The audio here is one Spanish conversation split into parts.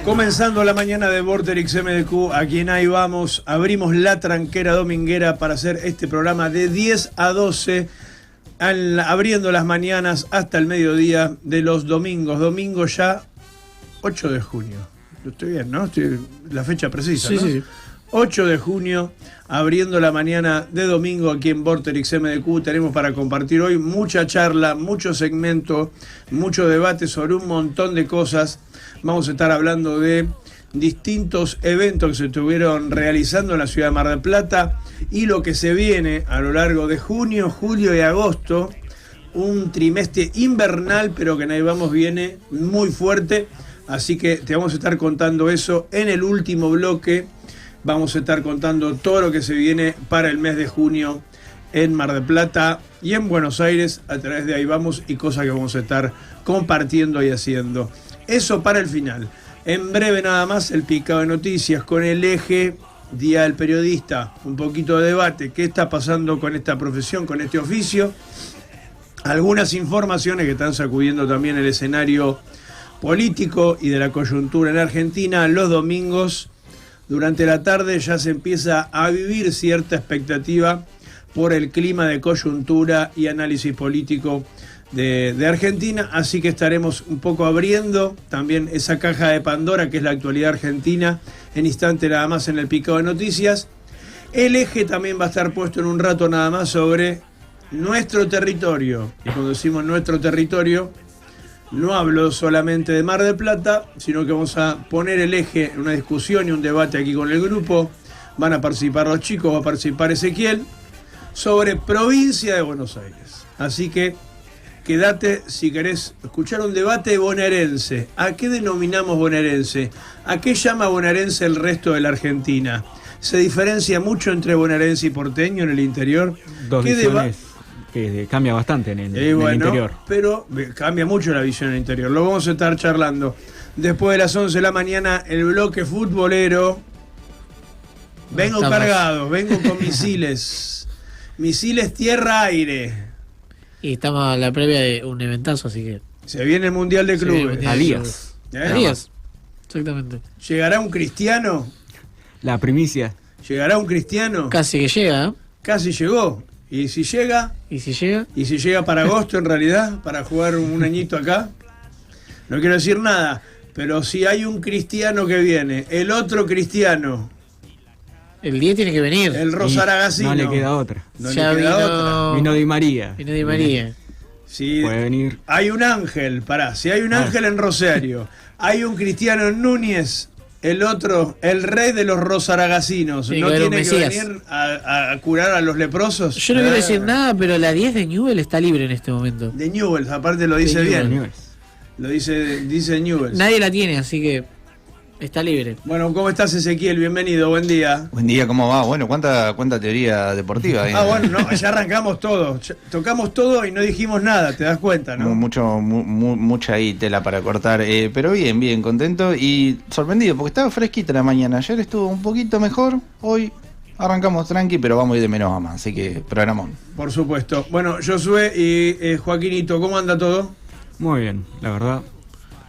Comenzando la mañana de Vorterix MDQ, aquí en Ahí Vamos, abrimos la tranquera dominguera para hacer este programa de 10 a 12, abriendo las mañanas hasta el mediodía de los domingos. Domingo ya 8 de junio. Estoy bien, ¿no? La fecha precisa, ¿no? Sí. 8 de junio, abriendo la mañana de domingo aquí en Vorterix MDQ. Tenemos para compartir hoy mucha charla, mucho segmento, mucho debate sobre un montón de cosas. Vamos a estar hablando de distintos eventos que se estuvieron realizando en la ciudad de Mar del Plata y lo que se viene a lo largo de junio, julio y agosto. Un trimestre invernal, pero que en Ahí Vamos viene muy fuerte. Así que te vamos a estar contando eso en el último bloque. Vamos a estar contando todo lo que se viene para el mes de junio en Mar del Plata y en Buenos Aires a través de Ahí Vamos y cosas que vamos a estar compartiendo y haciendo. Eso para el final. En breve nada más el picado de noticias con el eje Día del Periodista. Un poquito de debate. ¿Qué está pasando con esta profesión, con este oficio? Algunas informaciones que están sacudiendo también el escenario político y de la coyuntura en Argentina. Los domingos, durante la tarde, ya se empieza a vivir cierta expectativa por el clima de coyuntura y análisis político de Argentina, así que estaremos un poco abriendo también esa caja de Pandora que es la actualidad argentina en instante nada más en el picado de noticias. El eje también va a estar puesto en un rato nada más sobre nuestro territorio, y cuando decimos nuestro territorio no hablo solamente de Mar del Plata, sino que vamos a poner el eje en una discusión y un debate aquí con el grupo. Van a participar los chicos, va a participar Ezequiel, sobre provincia de Buenos Aires, así que quédate si querés escuchar un debate bonaerense. ¿A qué denominamos bonaerense? ¿A qué llama bonaerense el resto de la Argentina? ¿Se diferencia mucho entre bonaerense y porteño en el interior? Dos visiones que cambia bastante en el interior. Pero cambia mucho la visión en el interior. Lo vamos a estar charlando. Después de las 11 de la mañana, el bloque futbolero. Vengo cargado, vengo con misiles. Misiles tierra-aire. Y estamos a la previa de un eventazo, así que... Se viene el Mundial de Clubes. Alías. Exactamente. ¿Llegará un cristiano? La primicia. ¿Llegará un cristiano? Casi que llega, ¿eh? Casi llegó. ¿Y si llega? ¿Y si llega? ¿Y si llega para agosto en realidad? ¿Para jugar un añito acá? No quiero decir nada, pero si hay un cristiano que viene, el otro cristiano... El 10 tiene que venir. El Rosaragacino. No le queda otra. No ya le queda otra. Vino Di María. Vino Di María. Sí, puede venir. Hay un ángel, si hay un ángel en Rosario, hay un cristiano en Núñez, el otro, el rey de los rosaragacinos, sí, ¿no tiene que venir a curar a los leprosos? Yo no quiero decir nada, pero la 10 de Newell está libre en este momento. De Newell, aparte lo dice bien. Lo dice Newell. Nadie la tiene, así que... Está libre. Bueno, ¿cómo estás, Ezequiel? Bienvenido, buen día. Buen día, ¿cómo va? Bueno, ¿cuánta teoría deportiva hay? Bueno, no, ya arrancamos todo. Tocamos todo y no dijimos nada, te das cuenta, ¿no? Mucha ahí tela para cortar. Pero bien, contento y sorprendido, porque estaba fresquita la mañana. Ayer estuvo un poquito mejor, hoy arrancamos tranqui, pero vamos a ir de menos a más, así que programón. Por supuesto. Bueno, Josué y Joaquinito, ¿cómo anda todo? Muy bien, la verdad.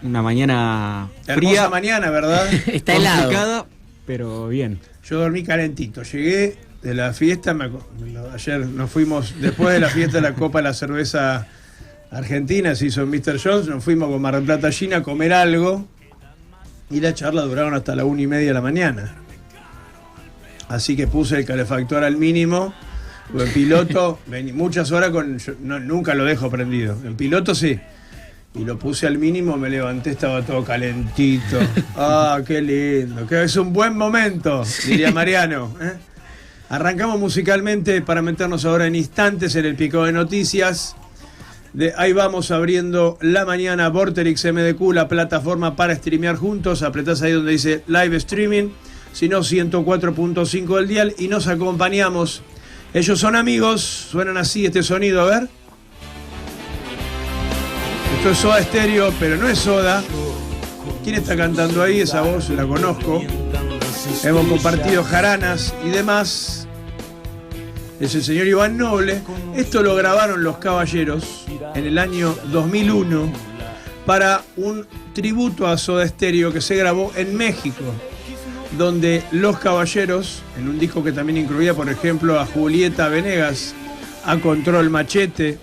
Una mañana fría. Hermosa mañana, ¿verdad? Está helado. Pero bien. Yo dormí calentito. Llegué de la fiesta. Ayer nos fuimos, después de la fiesta de la Copa de la Cerveza Argentina, se hizo en Mr. Jones. Nos fuimos con Mar del Plata China a comer algo. Y la charla duraron hasta la 1:30 de la mañana. Así que puse el calefactor al mínimo. En piloto, muchas horas nunca lo dejo prendido. En piloto sí. Y lo puse al mínimo, me levanté, estaba todo calentito. ¡Ah, qué lindo! Que es un buen momento, diría Mariano. Arrancamos musicalmente para meternos ahora en instantes en el picado de noticias. Ahí vamos abriendo la mañana, Vorterix MDQ, la plataforma para streamear juntos. Apretás ahí donde dice live streaming, si no 104.5 del dial y nos acompañamos. Ellos son amigos, suenan así este sonido, a ver. Esto es Soda Stereo, pero no es Soda. ¿Quién está cantando ahí? Esa voz la conozco. Hemos compartido jaranas y demás. Es el señor Iván Noble. Esto lo grabaron Los Caballeros en el año 2001 para un tributo a Soda Stereo que se grabó en México, donde Los Caballeros, en un disco que también incluía, por ejemplo, a Julieta Venegas, a Control Machete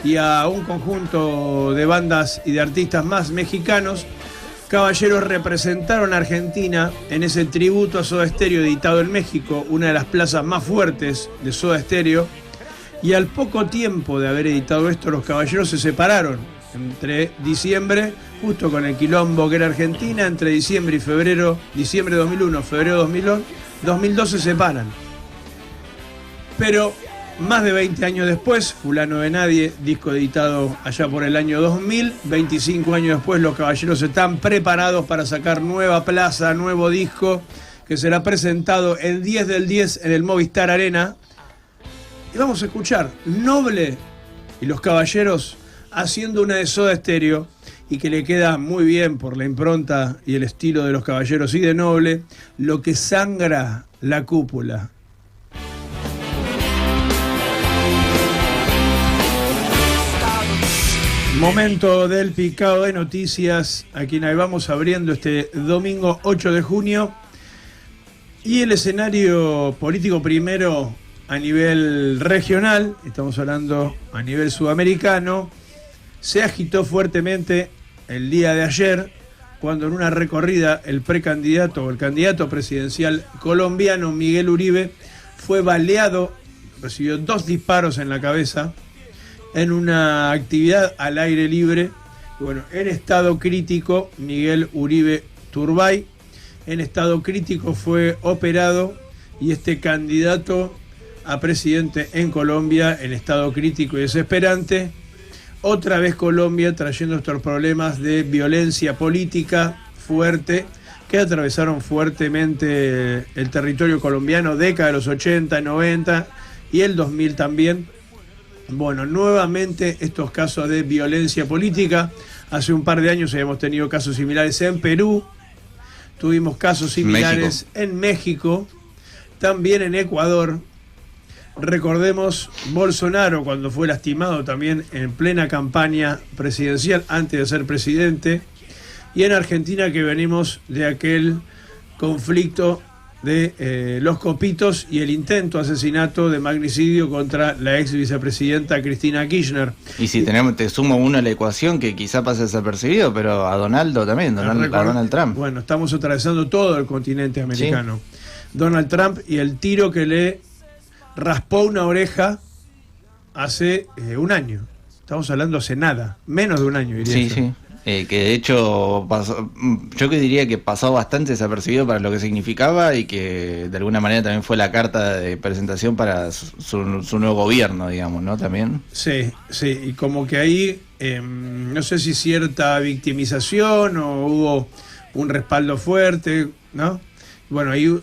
y a un conjunto de bandas y de artistas más mexicanos, Caballeros representaron a Argentina en ese tributo a Soda Stereo editado en México, una de las plazas más fuertes de Soda Stereo, y al poco tiempo de haber editado esto, los Caballeros se separaron entre diciembre, justo con el quilombo que era Argentina, entre diciembre y febrero, diciembre de 2001, febrero de 2002 se separan. Pero más de 20 años después, Fulano de Nadie, disco editado allá por el año 2000, 25 años después los Caballeros están preparados para sacar nueva plaza, nuevo disco, que será presentado el 10 del 10 en el Movistar Arena. Y vamos a escuchar Noble y los Caballeros haciendo una de Soda Stereo, y que le queda muy bien por la impronta y el estilo de los Caballeros y de Noble, Lo que sangra la cúpula. Momento del picado de noticias, a quien ahí vamos abriendo este domingo 8 de junio. Y el escenario político primero a nivel regional, estamos hablando a nivel sudamericano, se agitó fuertemente el día de ayer, cuando en una recorrida el precandidato o el candidato presidencial colombiano Miguel Uribe fue baleado, recibió 2 disparos en la cabeza en una actividad al aire libre. Bueno, en estado crítico, Miguel Uribe Turbay, en estado crítico fue operado, y este candidato a presidente en Colombia en estado crítico y desesperante. Otra vez Colombia trayendo estos problemas de violencia política fuerte que atravesaron fuertemente el territorio colombiano, década de los 80, 90 y el 2000 también. Bueno, nuevamente estos casos de violencia política. Hace un par de años habíamos tenido casos similares en Perú, tuvimos casos similares en México, también en Ecuador. Recordemos Bolsonaro cuando fue lastimado también en plena campaña presidencial antes de ser presidente, y en Argentina que venimos de aquel conflicto de los copitos y el intento de asesinato de magnicidio contra la ex vicepresidenta Cristina Kirchner. Y si te sumo uno a la ecuación que quizá pase desapercibido, pero a Donaldo también, a Donald Trump. Bueno, estamos atravesando todo el continente americano. Sí. Donald Trump y el tiro que le raspó una oreja hace un año. Estamos hablando hace nada, menos de un año, diría sí, yo. Sí. Que de hecho pasó, yo que diría que pasó bastante desapercibido para lo que significaba, y que de alguna manera también fue la carta de presentación para su nuevo gobierno, digamos, ¿no? También. Sí, sí, y como que ahí, no sé si cierta victimización o hubo un respaldo fuerte, ¿no? Bueno, ahí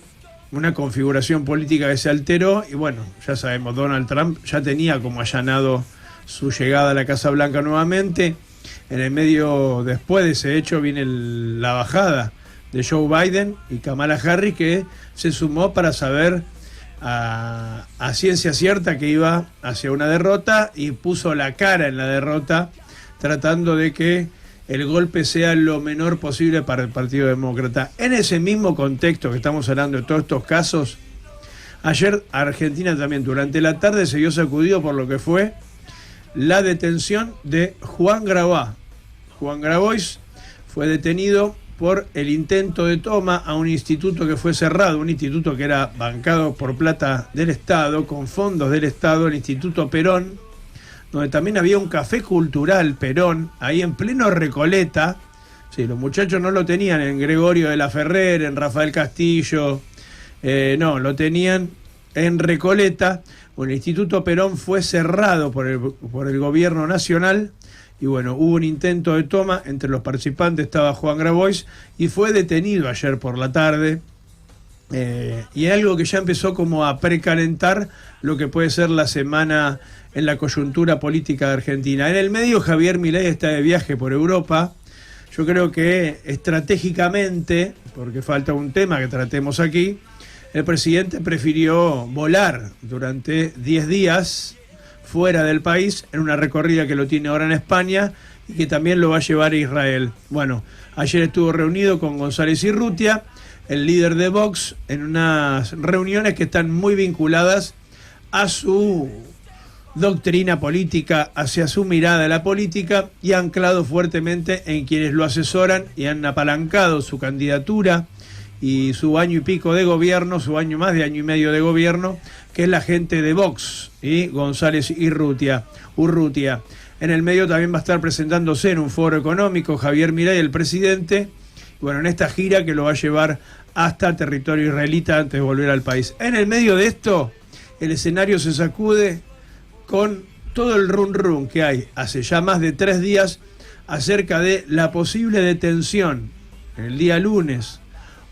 una configuración política que se alteró, y bueno, ya sabemos, Donald Trump ya tenía como allanado su llegada a la Casa Blanca nuevamente. En el medio, después de ese hecho, viene la bajada de Joe Biden y Kamala Harris, que se sumó para saber a ciencia cierta que iba hacia una derrota, y puso la cara en la derrota, tratando de que el golpe sea lo menor posible para el Partido Demócrata. En ese mismo contexto que estamos hablando de todos estos casos, ayer Argentina también durante la tarde se vio sacudido por lo que fue la detención de Juan Grabois. Juan Grabois fue detenido por el intento de toma a un instituto que fue cerrado, un instituto que era bancado por plata del Estado, con fondos del Estado, el Instituto Perón, donde también había un café cultural Perón, ahí en pleno Recoleta. Sí, los muchachos no lo tenían en Gregorio de la Ferrer, en Rafael Castillo, no, lo tenían en Recoleta. Bueno, el Instituto Perón fue cerrado por el gobierno nacional, y bueno, hubo un intento de toma. Entre los participantes estaba Juan Grabois, y fue detenido ayer por la tarde, y es algo que ya empezó como a precalentar lo que puede ser la semana en la coyuntura política de Argentina. En el medio, Javier Milei está de viaje por Europa. Yo creo que estratégicamente, porque falta un tema que tratemos aquí, el presidente prefirió volar durante 10 días fuera del país, en una recorrida que lo tiene ahora en España, y que también lo va a llevar a Israel. Bueno, ayer estuvo reunido con González Urrutia, el líder de Vox, en unas reuniones que están muy vinculadas a su doctrina política, hacia su mirada a la política, y anclado fuertemente en quienes lo asesoran y han apalancado su candidatura y su año y pico de gobierno, más de año y medio de gobierno, que es la gente de Vox y González Urrutia. En el medio también va a estar presentándose en un foro económico Javier Milei, el presidente, bueno, en esta gira que lo va a llevar hasta territorio israelita antes de volver al país. En el medio de esto, el escenario se sacude con todo el run que hay hace ya más de 3 días acerca de la posible detención el día lunes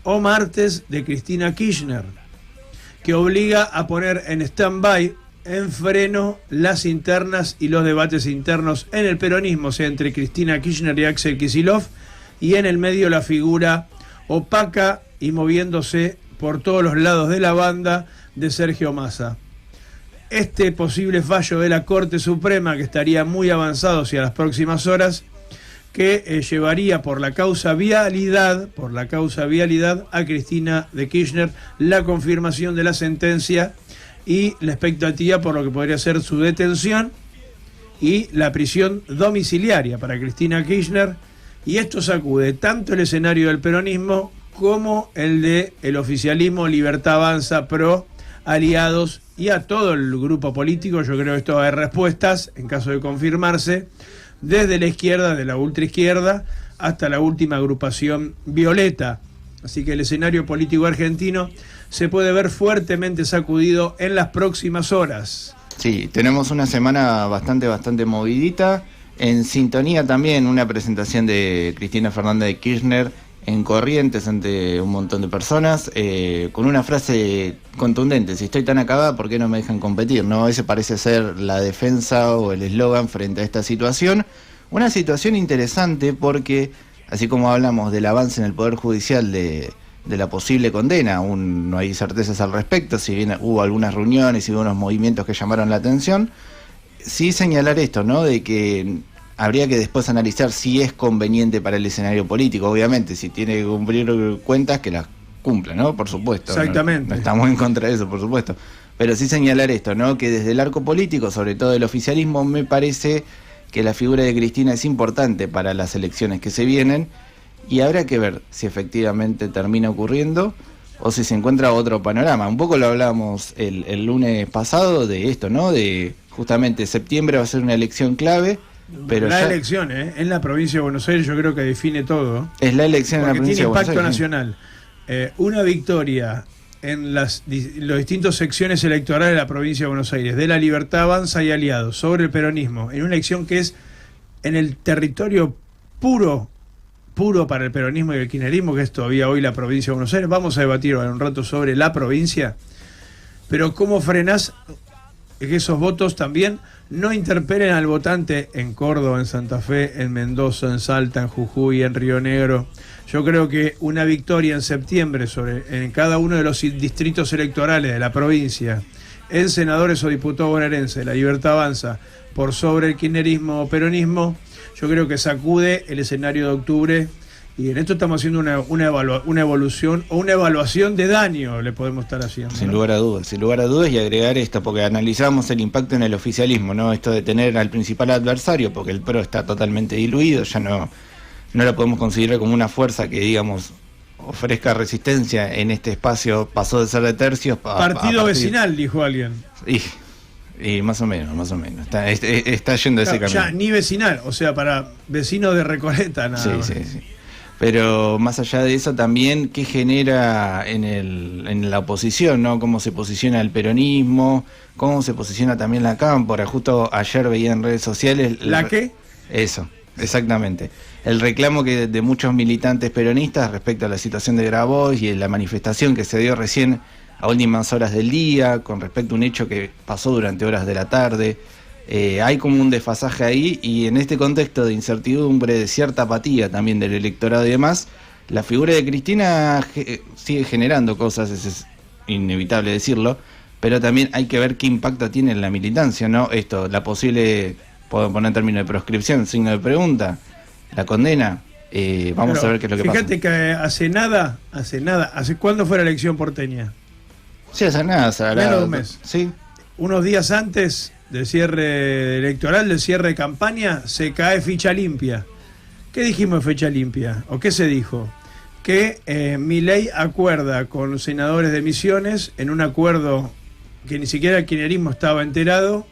o martes de Cristina Kirchner, que obliga a poner en stand-by, en freno, las internas y los debates internos en el peronismo, o sea, entre Cristina Kirchner y Axel Kicillof, y en el medio la figura opaca y moviéndose por todos los lados de la banda de Sergio Massa. Este posible fallo de la Corte Suprema, que estaría muy avanzado hacia las próximas horas, que llevaría por la causa vialidad a Cristina de Kirchner la confirmación de la sentencia y la expectativa por lo que podría ser su detención y la prisión domiciliaria para Cristina Kirchner. Y esto sacude tanto el escenario del peronismo como el de el oficialismo, Libertad Avanza, PRO, aliados y a todo el grupo político. Yo creo que esto va a haber respuestas en caso de confirmarse, desde la izquierda, de la ultraizquierda, hasta la última agrupación violeta. Así que el escenario político argentino se puede ver fuertemente sacudido en las próximas horas. Sí, tenemos una semana bastante movidita. En sintonía también una presentación de Cristina Fernández de Kirchner en Corrientes ante un montón de personas, con una frase contundente: si estoy tan acabada, ¿por qué no me dejan competir? ¿No? Ese parece ser la defensa o el eslogan frente a esta situación. Una situación interesante porque, así como hablamos del avance en el Poder Judicial de la posible condena, aún no hay certezas al respecto, si bien hubo algunas reuniones y hubo unos movimientos que llamaron la atención, sí señalar esto, ¿no? De que habría que después analizar si es conveniente para el escenario político. Obviamente, si tiene que cumplir cuentas, que las cumpla, ¿no? Por supuesto. Exactamente. No estamos en contra de eso, por supuesto. Pero sí señalar esto, ¿no? Que desde el arco político, sobre todo el oficialismo, me parece que la figura de Cristina es importante para las elecciones que se vienen, y habrá que ver si efectivamente termina ocurriendo o si se encuentra otro panorama. Un poco lo hablábamos el lunes pasado de esto, ¿no? De justamente septiembre va a ser una elección clave. Pero la elección en la provincia de Buenos Aires yo creo que define todo. Es la elección en la provincia de Buenos Aires. Porque tiene impacto nacional. Una victoria en las distintas secciones electorales de la provincia de Buenos Aires, de la Libertad Avanza y aliados, sobre el peronismo, en una elección que es en el territorio puro para el peronismo y el kirchnerismo, que es todavía hoy la provincia de Buenos Aires. Vamos a debatir en un rato sobre la provincia, pero cómo frenás que esos votos también no interpelen al votante en Córdoba, en Santa Fe, en Mendoza, en Salta, en Jujuy, en Río Negro. Yo creo que una victoria en septiembre en cada uno de los distritos electorales de la provincia, en senadores o diputados bonaerenses, la Libertad Avanza, por sobre el kirchnerismo o peronismo, yo creo que sacude el escenario de octubre. Y en esto estamos haciendo una evolución o una evaluación de daño, le podemos estar haciendo. Sin lugar a dudas, y agregar esto, porque analizamos el impacto en el oficialismo, ¿no? Esto de tener al principal adversario, porque el PRO está totalmente diluido, ya no lo podemos considerar como una fuerza que, digamos, ofrezca resistencia en este espacio. Pasó de ser de tercios partido vecinal, dijo alguien. Y más o menos. Está yendo ese camino. Ya ni vecinal, o sea, para vecinos de Recoleta, nada más. Sí. Pero más allá de eso también, ¿qué genera en la oposición, ¿no? Cómo se posiciona el peronismo, cómo se posiciona también la Cámpora. Justo ayer veía en redes sociales... ¿La qué? Eso, exactamente. El reclamo de muchos militantes peronistas respecto a la situación de Grabois y la manifestación que se dio recién a últimas horas del día, con respecto a un hecho que pasó durante horas de la tarde. Hay como un desfasaje ahí, y en este contexto de incertidumbre, de cierta apatía también del electorado y demás, la figura de Cristina sigue generando cosas, es inevitable decirlo, pero también hay que ver qué impacto tiene en la militancia, ¿no? La posible puedo poner en términos de proscripción, signo de pregunta, la condena. Vamos a ver qué es lo que pasa. Fíjate que ¿hace cuándo fue la elección porteña? Sí, hace nada, menos de un mes. Sí. Unos días antes del cierre electoral, del cierre de campaña, se cae ficha limpia. ¿Qué dijimos de fecha limpia? ¿O qué se dijo? Que Milei acuerda con los senadores de Misiones, en un acuerdo que ni siquiera el kirchnerismo estaba enterado,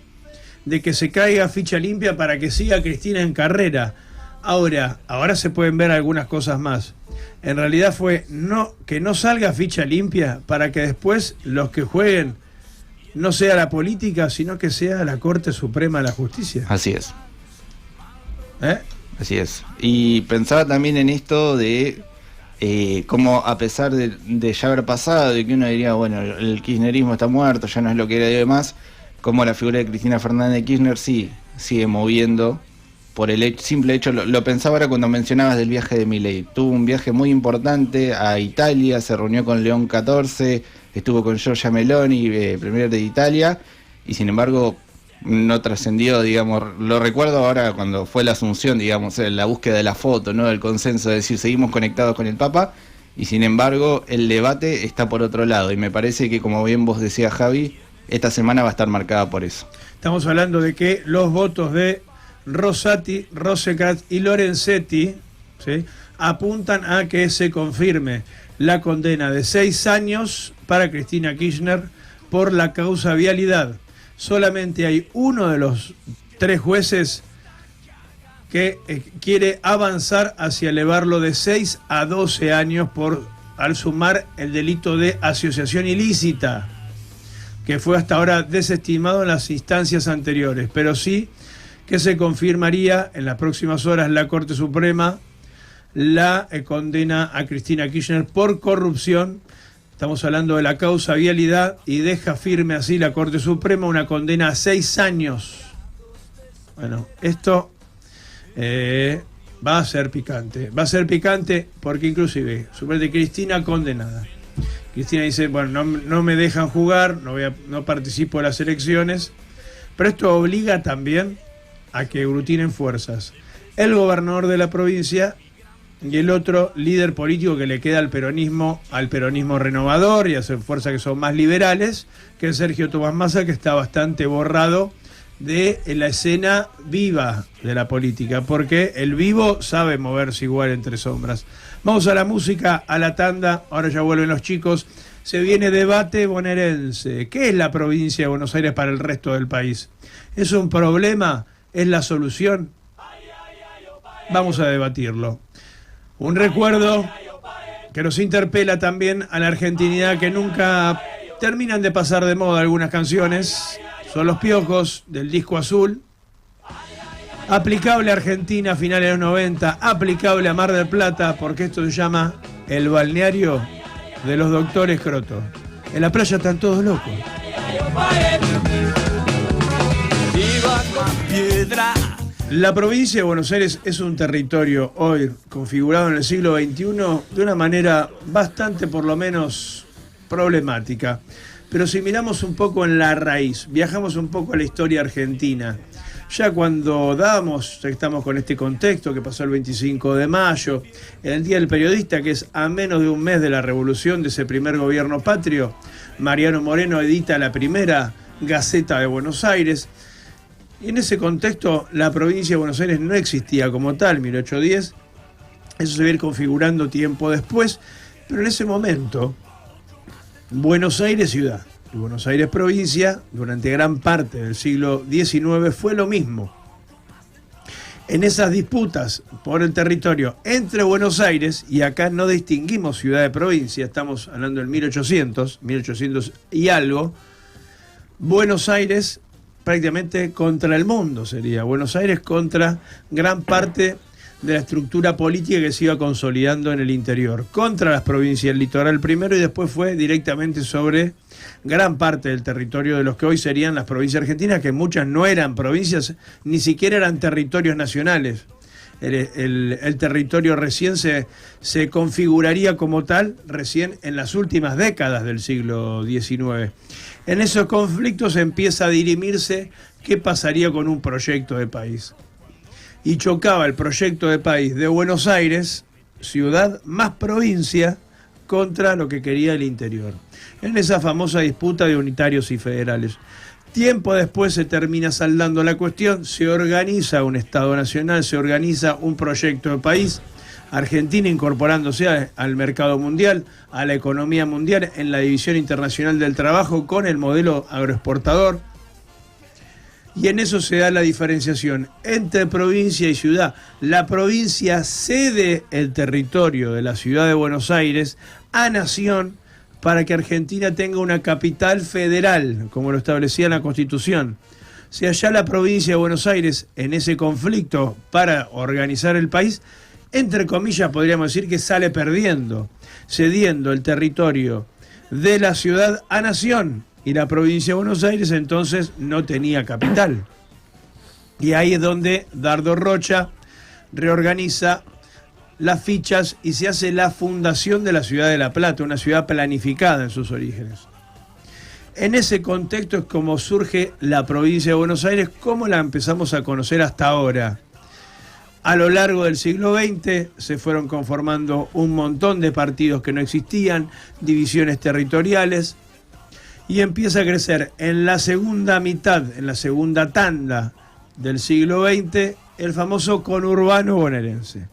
de que se caiga ficha limpia para que siga Cristina en carrera. Ahora se pueden ver algunas cosas más. En realidad fue que no salga ficha limpia para que después los que jueguen no sea la política, sino que sea la Corte Suprema de la Justicia. Así es. Así es. Y pensaba también en esto de cómo, a pesar de ya haber pasado y que uno diría, bueno, el kirchnerismo está muerto, ya no es lo que era y demás, como la figura de Cristina Fernández de Kirchner sí sigue moviendo por el simple hecho. Lo pensaba ahora cuando mencionabas del viaje de Milei. Tuvo un viaje muy importante a Italia, se reunió con León XIV, estuvo con Giorgia Meloni, premier de Italia, y sin embargo no trascendió, digamos. Lo recuerdo ahora cuando fue la asunción, digamos, la búsqueda de la foto, ¿no? El consenso de decir seguimos conectados con el Papa, y sin embargo el debate está por otro lado, y me parece que, como bien vos decías, Javi, esta semana va a estar marcada por eso. Estamos hablando de que los votos de Rosati, Rosecat y Lorenzetti, ¿sí?, apuntan a que se confirme la condena de 6 años para Cristina Kirchner por la causa vialidad. Solamente hay uno de los 3 jueces que quiere avanzar hacia elevarlo de 6 a 12 años al sumar el delito de asociación ilícita, que fue hasta ahora desestimado en las instancias anteriores, pero sí que se confirmaría en las próximas horas la Corte Suprema la condena a Cristina Kirchner por corrupción. Estamos hablando de la causa vialidad, y deja firme así la Corte Suprema una condena a 6 años. Bueno, esto va a ser picante. Va a ser picante porque inclusive, suponete, Cristina condenada. Cristina dice, bueno, no me dejan jugar, no participo de las elecciones, pero esto obliga también a que aglutinen fuerzas el gobernador de la provincia y el otro líder político que le queda al peronismo renovador, y a hacer fuerzas que son más liberales, que es Sergio Tomás Massa, que está bastante borrado de la escena viva de la política, porque el vivo sabe moverse igual entre sombras. Vamos a la música, a la tanda, ahora ya vuelven los chicos. Se viene debate bonaerense. ¿Qué es la provincia de Buenos Aires para el resto del país? ¿Es un problema? ¿Es la solución? Vamos a debatirlo. Un recuerdo que nos interpela también a la argentinidad, que nunca terminan de pasar de moda algunas canciones. Son Los Piojos, del disco azul. Aplicable a Argentina a finales de los 90, aplicable a Mar del Plata, porque esto se llama el balneario de los doctores Croto. En la playa están todos locos. La provincia de Buenos Aires es un territorio hoy configurado en el siglo XXI de una manera bastante, por lo menos, problemática. Pero si miramos un poco en la raíz, viajamos un poco a la historia argentina, ya cuando estamos con este contexto que pasó el 25 de mayo, en el Día del Periodista, que es a menos de un mes de la revolución de ese primer gobierno patrio, Mariano Moreno edita la primera Gaceta de Buenos Aires. Y en ese contexto la provincia de Buenos Aires no existía como tal, 1810, eso se va a ir configurando tiempo después, pero en ese momento Buenos Aires ciudad y Buenos Aires provincia durante gran parte del siglo XIX fue lo mismo. En esas disputas por el territorio entre Buenos Aires, y acá no distinguimos ciudad de provincia, estamos hablando del 1800 y algo, Buenos Aires prácticamente contra el mundo sería, Buenos Aires contra gran parte de la estructura política que se iba consolidando en el interior, contra las provincias del litoral primero, y después fue directamente sobre gran parte del territorio de los que hoy serían las provincias argentinas, que muchas no eran provincias, ni siquiera eran territorios nacionales, el territorio recién se configuraría como tal recién en las últimas décadas del siglo XIX. En esos conflictos empieza a dirimirse qué pasaría con un proyecto de país. Y chocaba el proyecto de país de Buenos Aires, ciudad más provincia, contra lo que quería el interior, en esa famosa disputa de unitarios y federales. Tiempo después se termina saldando la cuestión, se organiza un Estado Nacional, se organiza un proyecto de país, Argentina incorporándose al mercado mundial, a la economía mundial, en la División Internacional del Trabajo con el modelo agroexportador. Y en eso se da la diferenciación entre provincia y ciudad. La provincia cede el territorio de la ciudad de Buenos Aires a nación para que Argentina tenga una capital federal, como lo establecía la Constitución. O sea, ya la provincia de Buenos Aires, en ese conflicto para organizar el país, entre comillas podríamos decir que sale perdiendo, cediendo el territorio de la ciudad a nación. Y la provincia de Buenos Aires entonces no tenía capital. Y ahí es donde Dardo Rocha reorganiza las fichas y se hace la fundación de la ciudad de La Plata, una ciudad planificada en sus orígenes. En ese contexto es como surge la provincia de Buenos Aires, como la empezamos a conocer hasta ahora. A lo largo del siglo XX se fueron conformando un montón de partidos que no existían, divisiones territoriales, y empieza a crecer en la segunda mitad, en la segunda tanda del siglo XX, el famoso conurbano bonaerense.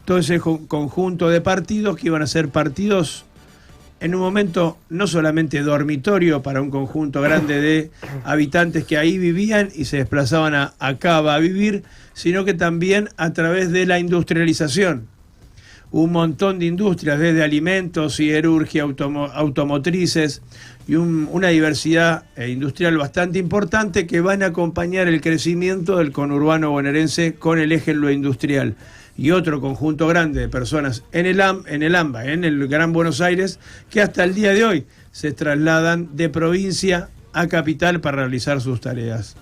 Todo ese conjunto de partidos que iban a ser partidos en un momento no solamente dormitorio para un conjunto grande de habitantes que ahí vivían y se desplazaban a Cava a vivir, sino que también a través de la industrialización. Un montón de industrias, desde alimentos, siderurgia, automotrices y una diversidad industrial bastante importante que van a acompañar el crecimiento del conurbano bonaerense con el eje en lo industrial. Y otro conjunto grande de personas en el AMBA, en el Gran Buenos Aires, que hasta el día de hoy se trasladan de provincia a capital para realizar sus tareas.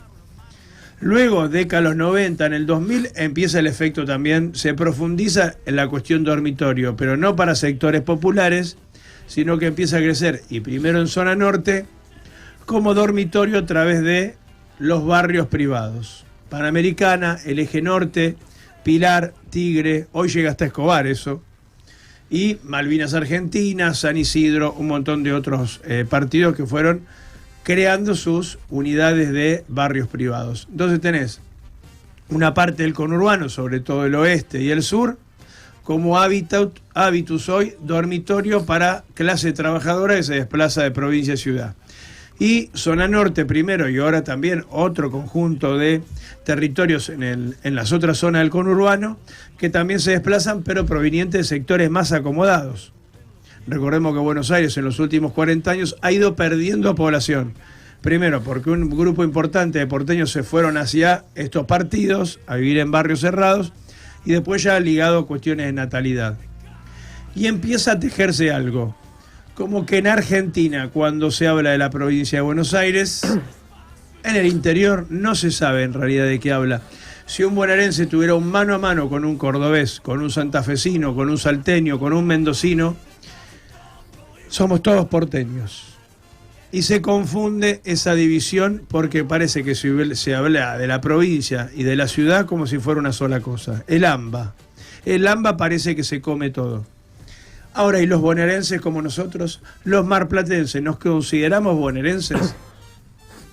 Luego, década de los 90, en el 2000, empieza el efecto también, se profundiza en la cuestión dormitorio, pero no para sectores populares, sino que empieza a crecer, y primero en zona norte, como dormitorio a través de los barrios privados. Panamericana, el eje norte, Pilar, Tigre, hoy llega hasta Escobar eso, y Malvinas Argentinas, San Isidro, un montón de otros partidos que fueron creando sus unidades de barrios privados. Entonces tenés una parte del conurbano, sobre todo el oeste y el sur, como hábitus hoy, dormitorio para clase trabajadora que se desplaza de provincia a ciudad. Y zona norte primero y ahora también otro conjunto de territorios en las otras zonas del conurbano que también se desplazan, pero provenientes de sectores más acomodados. Recordemos que Buenos Aires en los últimos 40 años ha ido perdiendo población. Primero, porque un grupo importante de porteños se fueron hacia estos partidos a vivir en barrios cerrados y después ya ligado a cuestiones de natalidad. Y empieza a tejerse algo. Como que en Argentina, cuando se habla de la provincia de Buenos Aires, en el interior no se sabe en realidad de qué habla. Si un bonaerense tuviera un mano a mano con un cordobés, con un santafesino, con un salteño, con un mendocino, somos todos porteños. Y se confunde esa división porque parece que se habla de la provincia y de la ciudad como si fuera una sola cosa. El AMBA. El AMBA parece que se come todo. Ahora, ¿y los bonaerenses como nosotros? Los marplatenses, ¿nos consideramos bonaerenses?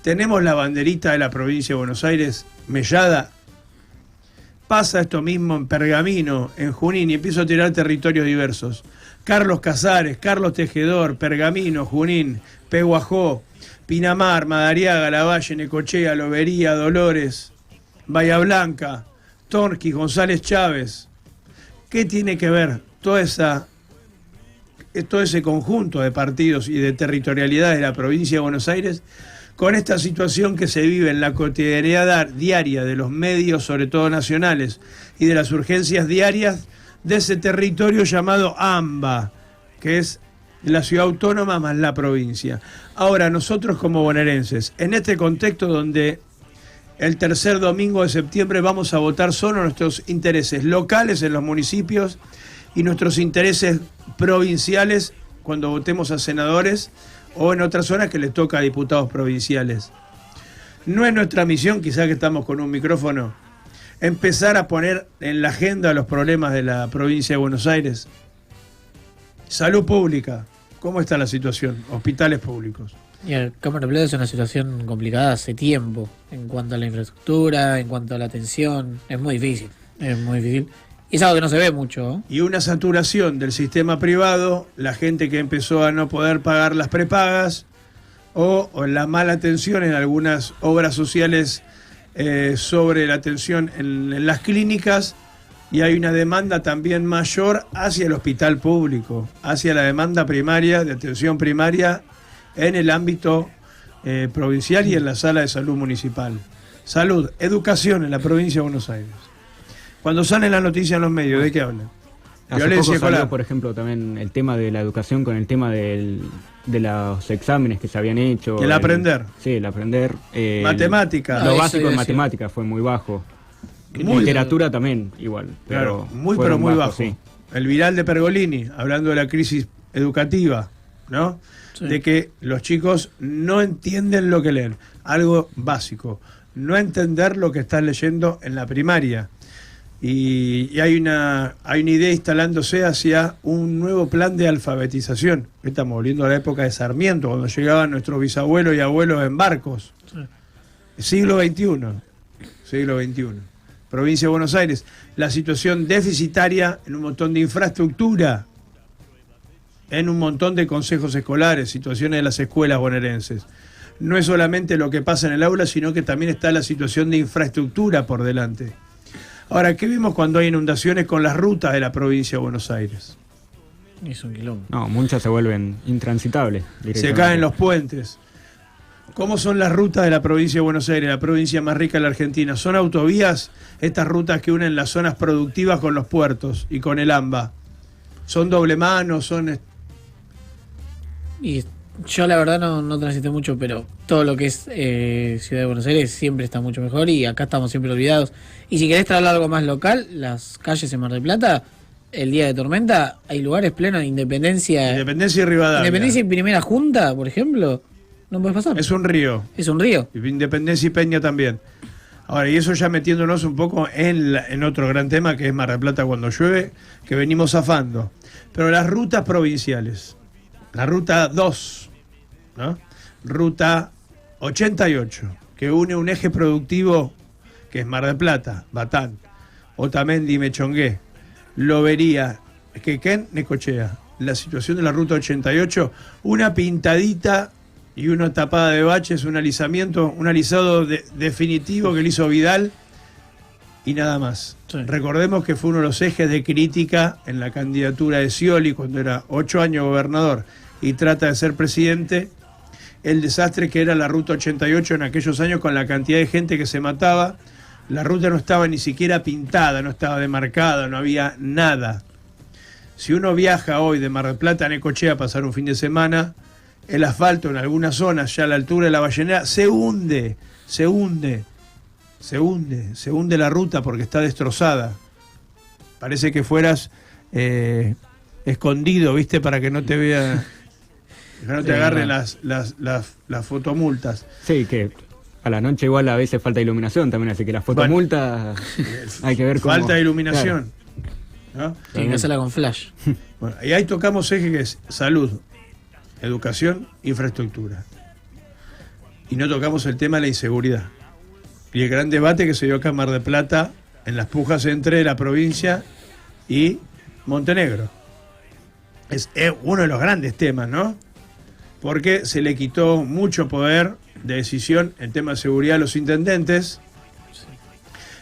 ¿Tenemos la banderita de la provincia de Buenos Aires mellada? Pasa esto mismo en Pergamino, en Junín, y empiezo a tirar territorios diversos. Carlos Casares, Carlos Tejedor, Pergamino, Junín, Peguajó, Pinamar, Madariaga, Lavalle, Necochea, Lobería, Dolores, Bahía Blanca, Torquís, González Chávez. ¿Qué tiene que ver todo ese conjunto de partidos y de territorialidades de la provincia de Buenos Aires con esta situación que se vive en la cotidianidad diaria de los medios, sobre todo nacionales, y de las urgencias diarias de ese territorio llamado AMBA, que es la ciudad autónoma más la provincia? Ahora, nosotros como bonaerenses, en este contexto donde el tercer domingo de septiembre vamos a votar solo nuestros intereses locales en los municipios y nuestros intereses provinciales cuando votemos a senadores o en otras zonas que les toca a diputados provinciales. No es nuestra misión, quizás que estamos con un micrófono, empezar a poner en la agenda los problemas de la provincia de Buenos Aires. Salud pública, ¿cómo está la situación? Hospitales públicos. Y el Cámara de Plata es una situación complicada hace tiempo, en cuanto a la infraestructura, en cuanto a la atención. Es muy difícil, es muy difícil. Y es algo que no se ve mucho, ¿eh? Y una saturación del sistema privado, la gente que empezó a no poder pagar las prepagas, o la mala atención en algunas obras sociales sobre la atención en las clínicas, y hay una demanda también mayor hacia el hospital público, hacia la demanda primaria, de atención primaria, en el ámbito provincial y en la sala de salud municipal. Salud, educación en la provincia de Buenos Aires. Cuando sale la noticia en los medios, ¿de qué hablan? Violencia escolar. Por ejemplo, también el tema de la educación con el tema de los exámenes que se habían hecho. El aprender. Sí, el aprender. Matemática. Lo básico en matemática fue muy bajo. Literatura también, igual. Claro, muy bajo. Sí. El viral de Pergolini, hablando de la crisis educativa, ¿no? Sí. De que los chicos no entienden lo que leen. Algo básico. No entender lo que están leyendo en la primaria. Y hay una idea instalándose hacia un nuevo plan de alfabetización. Estamos volviendo a la época de Sarmiento, cuando llegaban nuestros bisabuelos y abuelos en barcos. Sí. Siglo XXI. Provincia de Buenos Aires. La situación deficitaria en un montón de infraestructura, en un montón de consejos escolares, situaciones de las escuelas bonaerenses. No es solamente lo que pasa en el aula, sino que también está la situación de infraestructura por delante. Ahora, ¿qué vimos cuando hay inundaciones con las rutas de la provincia de Buenos Aires? Es un quilombo. No, muchas se vuelven intransitables. Se caen los puentes. ¿Cómo son las rutas de la provincia de Buenos Aires, la provincia más rica de la Argentina? ¿Son autovías estas rutas que unen las zonas productivas con los puertos y con el AMBA? ¿Son doble mano? ¿Son...? Y yo la verdad no transité mucho, pero todo lo que es Ciudad de Buenos Aires siempre está mucho mejor y acá estamos siempre olvidados. Y si querés traer algo más local, las calles en Mar del Plata, el día de tormenta, hay lugares plenos de Independencia. Independencia y Rivadavia. Independencia y Primera Junta, por ejemplo, no puedes pasar. Es un río. Es un río. Independencia y Peña también. Ahora, y eso ya metiéndonos un poco en otro gran tema que es Mar del Plata cuando llueve, que venimos zafando. Pero las rutas provinciales. La ruta 2, ¿no? Ruta 88, que une un eje productivo que es Mar del Plata, Batán, Otamendi, Mechongué, Lobería, Quequén, Necochea. La situación de la ruta 88, una pintadita y una tapada de baches, un alisamiento, un alisado definitivo que le hizo Vidal y nada más. Sí. Recordemos que fue uno de los ejes de crítica en la candidatura de Scioli cuando era 8 años gobernador y trata de ser presidente, el desastre que era la ruta 88 en aquellos años con la cantidad de gente que se mataba. La ruta no estaba ni siquiera pintada, no estaba demarcada, no había nada. Si uno viaja hoy de Mar del Plata a Necochea a pasar un fin de semana, el asfalto en algunas zonas, ya a la altura de la Ballenera, se hunde la ruta porque está destrozada. Parece que fueras escondido, ¿viste? Para que no te vea, que no te agarren las fotomultas. Sí, que a la noche igual a veces falta iluminación también, así que las fotomultas hay que ver cómo... Falta de iluminación. Claro. ¿No? Tienen que hacerla con flash. Bueno, y ahí tocamos eje que es salud, educación, infraestructura. Y no tocamos el tema de la inseguridad. Y el gran debate que se dio acá en Mar del Plata, en las pujas entre la provincia y Montenegro. Es uno de los grandes temas, ¿no? Porque se le quitó mucho poder de decisión en temas de seguridad a los intendentes.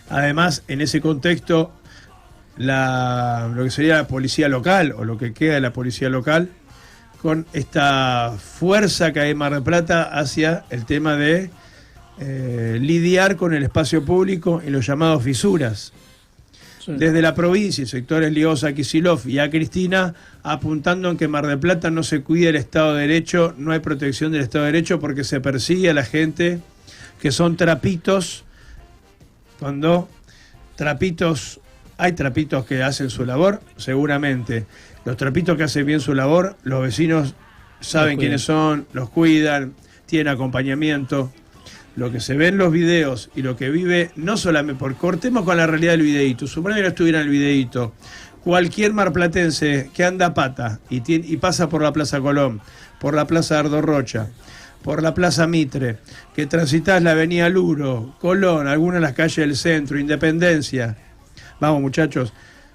Además, en ese contexto, lo que sería la policía local, o lo que queda de la policía local, con esta fuerza que hay en Mar del Plata hacia el tema de lidiar con el espacio público y los llamados fisuras. Sí. Desde la provincia y sectores ligados a Kicillof y a Cristina, apuntando en que Mar del Plata no se cuida el Estado de Derecho, no hay protección del Estado de Derecho porque se persigue a la gente que son trapitos cuando hay trapitos que hacen su labor, seguramente. Los trapitos que hacen bien su labor, los vecinos saben quiénes son, los cuidan, tienen acompañamiento. Lo que se ve en los videos y lo que vive, no solamente, por cortemos con la realidad del videíto, supone que no estuviera en el videíto, cualquier marplatense que anda a pata y pasa por la Plaza Colón, por la Plaza Ardo Rocha, por la Plaza Mitre, que transitas la Avenida Luro, Colón, algunas de las calles del centro, Independencia. Vamos, muchachos,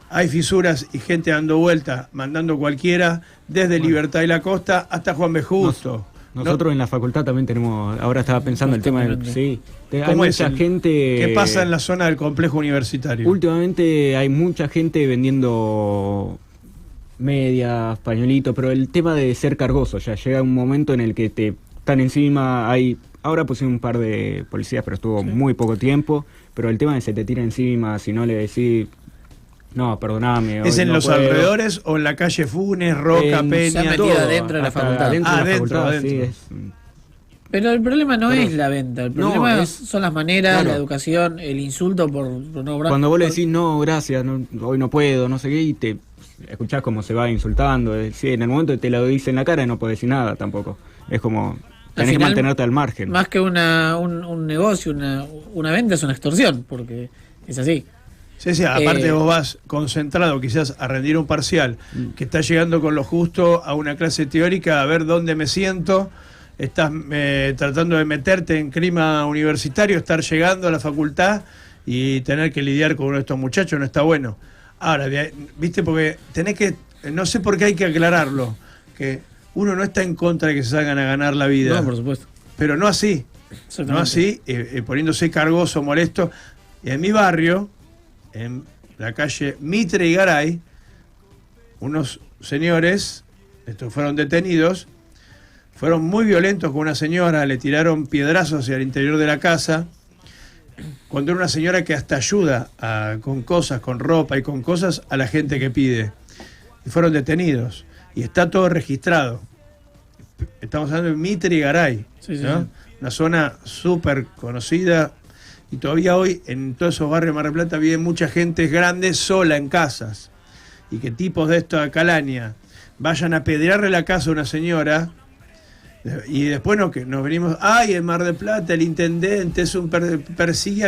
hay fisuras y gente dando vuelta, mandando cualquiera, desde Libertad y la Costa hasta Juan B. Justo. Nosotros en la facultad también tenemos, ahora estaba pensando el tema del... Sí, hay mucha gente... ¿Qué pasa en la zona del complejo universitario? Últimamente hay mucha gente vendiendo medias, pañuelitos, pero el tema de ser cargoso, ya llega un momento en el que te están encima, ahora pusieron un par de policías, pero estuvo muy poco tiempo, pero el tema de se te tira encima, si no le decís... No, perdóname. ¿Es en los alrededores o en la calle Funes, Roca, Peña? Se ha metido adentro de la facultad. Adentro. Sí, pero el problema no es la venta, el problema son las maneras, la educación, el insulto por no obrar. Cuando vos le decís, no, gracias, hoy no puedo, no sé qué, y te escuchás cómo se va insultando. Sí, en el momento que te lo dice en la cara no podés decir nada tampoco. Es como, tenés que mantenerte al margen. Más que un negocio, una venta es una extorsión, porque es así. Sí, aparte vos vas concentrado quizás a rendir un parcial, que estás llegando con lo justo a una clase teórica, a ver dónde me siento, estás tratando de meterte en clima universitario, estar llegando a la facultad y tener que lidiar con uno de estos muchachos no está bueno. Ahora, viste, porque tenés que, no sé por qué hay que aclararlo, que uno no está en contra de que se salgan a ganar la vida. No, por supuesto. Pero no así, poniéndose cargoso, molesto. Y en mi barrio, en la calle Mitre y Garay, unos señores, estos fueron detenidos, fueron muy violentos con una señora, le tiraron piedrazos hacia el interior de la casa, cuando era una señora que hasta ayuda con cosas, con ropa y con cosas a la gente que pide. Y fueron detenidos. Y está todo registrado. Estamos hablando de Mitre y Garay, ¿no? Una zona súper conocida. Y todavía hoy en todos esos barrios de Mar del Plata vive mucha gente grande sola en casas. Y que tipos de esto de Calaña vayan a apedrearle la casa a una señora y después nos venimos, en Mar del Plata el intendente es persigue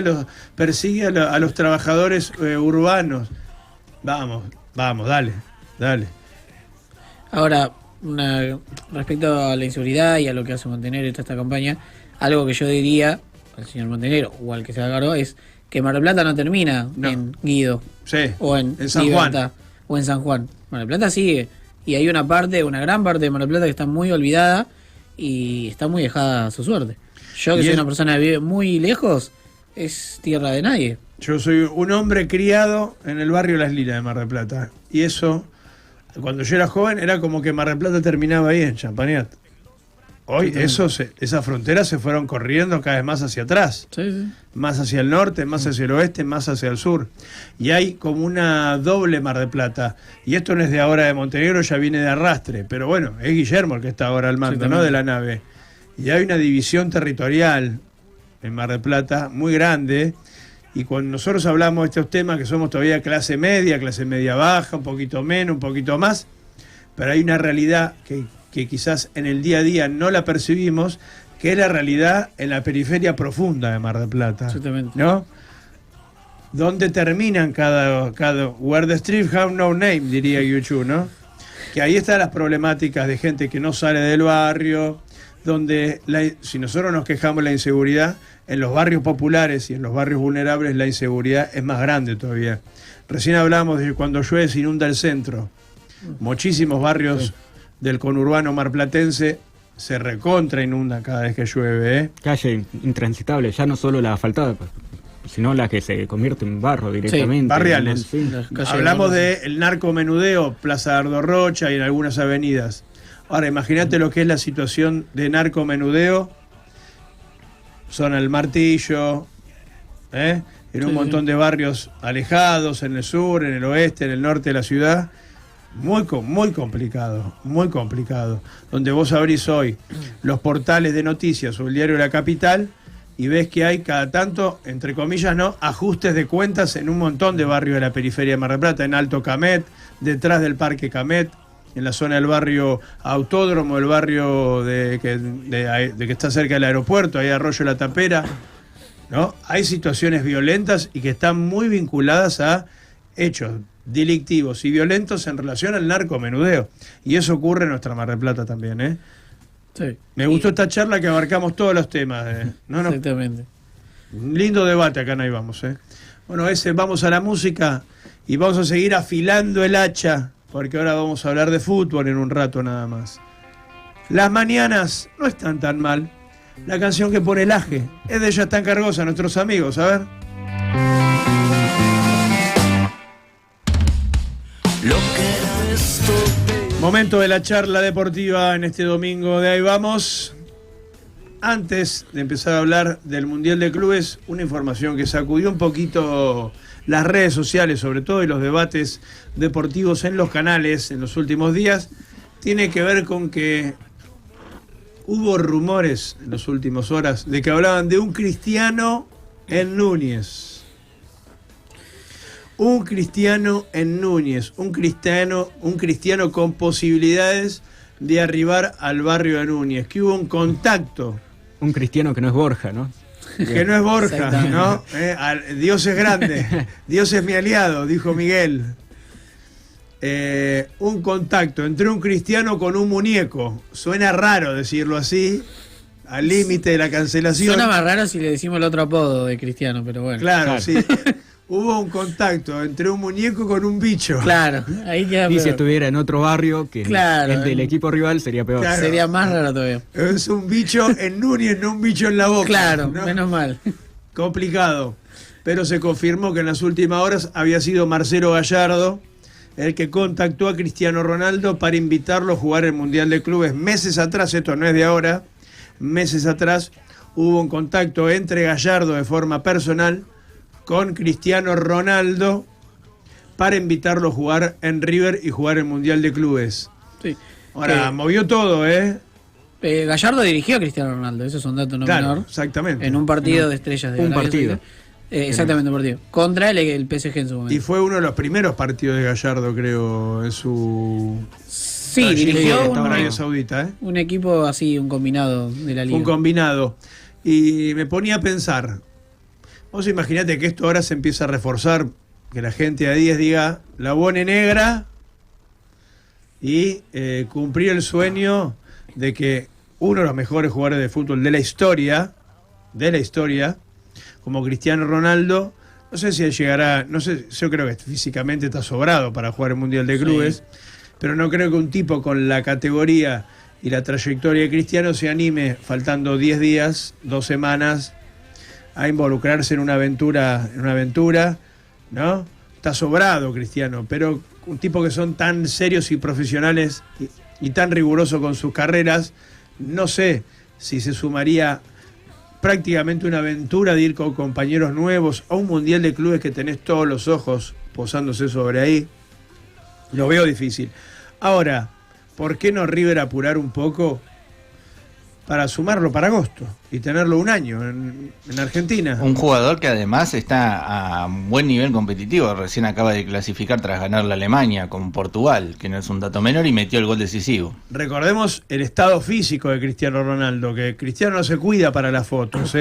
a los trabajadores urbanos. Vamos, dale. Ahora, respecto a la inseguridad y a lo que hace Montenegro y toda esta campaña, algo que yo diría al señor Montenegro o al que se agarró es que Mar del Plata no termina en Guido o en San Libertad, Juan o en San Juan. Mar del Plata sigue y hay una gran parte de Mar del Plata que está muy olvidada y está muy dejada a su suerte. Yo que soy una persona que vive muy lejos, es tierra de nadie. Yo soy un hombre criado en el barrio Las Lilas de Mar del Plata y eso, cuando yo era joven, era como que Mar del Plata terminaba ahí en Champagnat. Hoy esas fronteras se fueron corriendo cada vez más hacia atrás, más hacia el norte, más hacia el oeste, más hacia el sur. Y hay como una doble Mar del Plata. Y esto no es de ahora de Montenegro, ya viene de arrastre. Pero bueno, es Guillermo el que está ahora al mando, ¿no?, de la nave. Y hay una división territorial en Mar del Plata muy grande. Y cuando nosotros hablamos de estos temas, que somos todavía clase media baja, un poquito menos, un poquito más, pero hay una realidad que quizás en el día a día no la percibimos, que es la realidad en la periferia profunda de Mar del Plata. Exactamente. ¿No? Donde terminan cada where the streets have no name, diría YouTube, ¿no? Que ahí están las problemáticas de gente que no sale del barrio, donde si nosotros nos quejamos de la inseguridad, en los barrios populares y en los barrios vulnerables la inseguridad es más grande todavía. Recién hablamos de que cuando llueve se inunda el centro. Muchísimos barrios del conurbano marplatense se recontra inunda cada vez que llueve. Calle intransitable, ya no solo la asfaltada, sino la que se convierte en barro directamente. Barriales. Hablamos del narcomenudeo, Plaza Ardo Rocha y en algunas avenidas. Ahora, imagínate lo que es la situación de narcomenudeo, zona El Martillo, en un montón de barrios alejados, en el sur, en el oeste, en el norte de la ciudad. Muy complicado, donde vos abrís hoy los portales de noticias o el diario La Capital y ves que hay cada tanto, entre comillas, ¿no?, ajustes de cuentas en un montón de barrios de la periferia de Mar del Plata, en Alto Camet, detrás del Parque Camet, en la zona del barrio Autódromo, el barrio de que está cerca del aeropuerto, ahí Arroyo La Tapera, ¿no? Hay situaciones violentas y que están muy vinculadas a hechos delictivos y violentos en relación al narcomenudeo. Y eso ocurre en nuestra Mar del Plata también, ¿eh? Sí. Me gustó esta charla que abarcamos todos los temas. Exactamente. Un lindo debate acá en Ahí Vamos, ¿eh? Bueno, vamos a la música y vamos a seguir afilando el hacha, porque ahora vamos a hablar de fútbol en un rato nada más. Las mañanas no están tan mal. La canción que pone el Aje es de Ya Están Cargosa, nuestros amigos, a ver. Momento de la charla deportiva en este domingo de Ahí Vamos. Antes de empezar a hablar del Mundial de Clubes, una información que sacudió un poquito las redes sociales, sobre todo, y los debates deportivos en los canales en los últimos días, tiene que ver con que hubo rumores en las últimas horas de que hablaban de un Cristiano en Núñez. Un Cristiano en Núñez, un cristiano con posibilidades de arribar al barrio de Núñez, que hubo un contacto. Un cristiano que no es Borja, ¿no? Que no es Borja, ¿no? Dios es grande, Dios es mi aliado, dijo Miguel. Un contacto entre un cristiano con un muñeco. Suena raro decirlo así, al límite de la cancelación. Suena más raro si le decimos el otro apodo de Cristiano, pero bueno. Claro. Sí. Hubo un contacto entre un muñeco con un bicho. Claro, ahí queda peor. Y si estuviera en otro barrio, que claro, el del equipo rival, sería peor. Claro. Sería más raro todavía. Es un bicho en Núñez, no un bicho en la boca. Claro, ¿no? menos mal. Complicado. Pero se confirmó que en las últimas horas había sido Marcelo Gallardo el que contactó a Cristiano Ronaldo para invitarlo a jugar el Mundial de Clubes. Meses atrás, esto no es de ahora, meses atrás hubo un contacto entre Gallardo de forma personal con Cristiano Ronaldo para invitarlo a jugar en River y jugar el Mundial de Clubes. Sí. Ahora, movió todo, ¿eh? Gallardo dirigió a Cristiano Ronaldo, eso es un dato no Claro, menor. exactamente. En un partido de estrellas de un Arabia partido. Saudita. Exactamente, un partido. Contra el PSG en su momento. Y fue uno de los primeros partidos de Gallardo, creo, en su... Sí, dirigió en Arabia Saudita, ¿eh? un equipo así, un combinado de la liga. Un combinado. Y me ponía a pensar, vos imaginate que esto ahora se empieza a reforzar, que la gente a 10 diga, la bone negra, y cumplir el sueño de que uno de los mejores jugadores de fútbol de la historia, como Cristiano Ronaldo, no sé si llegará, no sé, yo creo que físicamente está sobrado para jugar el Mundial de Clubes, sí, pero no creo que un tipo con la categoría y la trayectoria de Cristiano se anime, faltando 10 días, 2 semanas, a involucrarse en una aventura, ¿no? Está sobrado Cristiano, pero un tipo que son tan serios y profesionales y tan rigurosos con sus carreras, no sé si se sumaría prácticamente una aventura de ir con compañeros nuevos a un Mundial de Clubes que tenés todos los ojos posándose sobre ahí. Lo veo difícil. Ahora, ¿por qué no River apurar un poco para sumarlo para agosto y tenerlo un año en Argentina? Un jugador que además está a un buen nivel competitivo, recién acaba de clasificar tras ganar la Alemania con Portugal, que no es un dato menor, y metió el gol decisivo. Recordemos el estado físico de Cristiano Ronaldo, que Cristiano no se cuida para las fotos,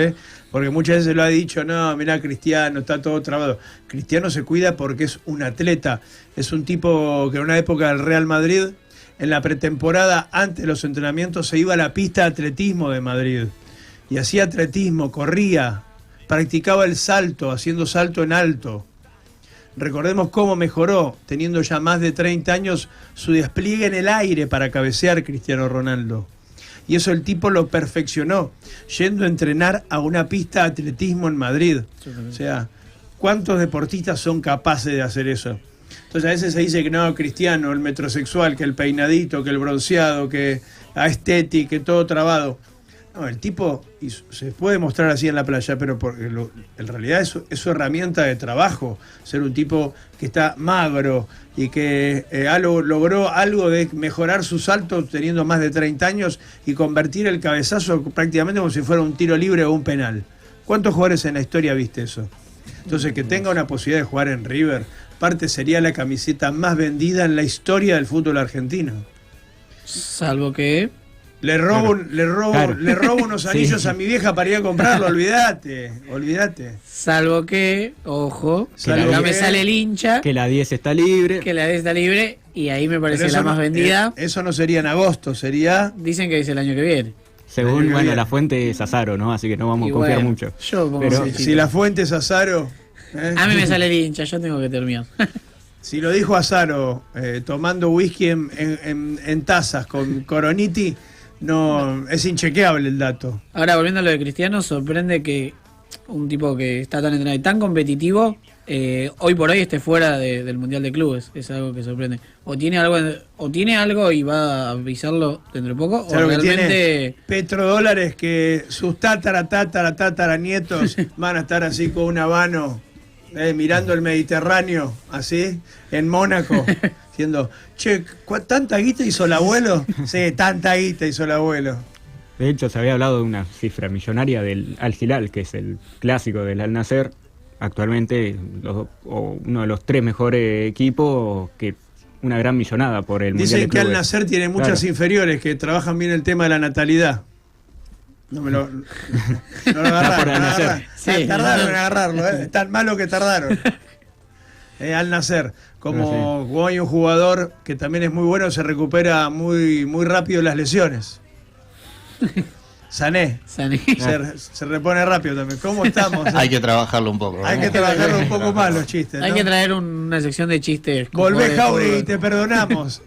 porque muchas veces lo ha dicho, no, mirá Cristiano, está todo trabado. Cristiano se cuida porque es un atleta, es un tipo que en una época del Real Madrid, en la pretemporada, antes de los entrenamientos, se iba a la pista de atletismo de Madrid y hacía atletismo, corría, practicaba el salto, haciendo salto en alto. Recordemos cómo mejoró, teniendo ya más de 30 años, su despliegue en el aire para cabecear Cristiano Ronaldo. Y eso el tipo lo perfeccionó, yendo a entrenar a una pista de atletismo en Madrid. O sea, ¿cuántos deportistas son capaces de hacer eso? Entonces a veces se dice que no, Cristiano, el metrosexual, que el peinadito, que el bronceado, que aesthetic, que todo trabado. No, el tipo se puede mostrar así en la playa, pero en realidad es su herramienta de trabajo, ser un tipo que está magro y que logró algo de mejorar su salto teniendo más de 30 años y convertir el cabezazo prácticamente como si fuera un tiro libre o un penal. ¿Cuántos jugadores en la historia viste eso? Entonces, que tenga una posibilidad de jugar en River, parte sería la camiseta más vendida en la historia del fútbol argentino. Salvo que... Le robo unos anillos Sí. a mi vieja para ir a comprarlo, olvídate. Salvo que, ojo, que Salvo acá que- me sale el hincha, Que la 10 está libre. que la D está libre, y ahí me parece Pero la eso más no- vendida. eso no sería en agosto, sería... Dicen que dice el año que viene. Según, Bien. bueno, la fuente es Azaro, ¿no? Así que no vamos Y a confiar bueno, mucho. yo pongo Pero- un Si la fuente es Azaro... A mí me sale el hincha, yo tengo que terminar. Si lo dijo Azaro, tomando whisky en tazas con Coroniti, no es inchequeable el dato. Ahora, volviendo a lo de Cristiano, sorprende que un tipo que está tan entrenado y tan competitivo, hoy por hoy esté fuera del Mundial de Clubes. Es algo que sorprende. O tiene algo y va a avisarlo dentro de poco, o ¿Sabes lo que realmente... tiene? Petrodólares que sus tatara nietos van a estar así con un habano, mirando el Mediterráneo, así, en Mónaco, diciendo, che, ¿tanta guita hizo el abuelo? Sí, tanta guita hizo el abuelo. De hecho, se había hablado de una cifra millonaria del Al Hilal, que es el clásico del Al Nassr, actualmente uno de los 3 mejores equipos, que una gran millonada por el Mundial de Dicen que Al Clubes. Nassr tiene muchas Claro. inferiores que trabajan bien el tema de la natalidad. No me lo, no lo agarraron. Por Al no lo Nassr. agarraron. Sí. Tardaron en agarrarlo, es tan malo que tardaron. Al Nassr, como hay un jugador que también es muy bueno, se recupera muy, muy rápido las lesiones. Sané. Se repone rápido también. ¿Cómo estamos? Hay que trabajarlo un poco. Hay que trabajarlo un poco más los chistes, Hay ¿no? que traer una sección de chistes. con Volvé, jugadores de Jauregui, fútbol. te perdonamos.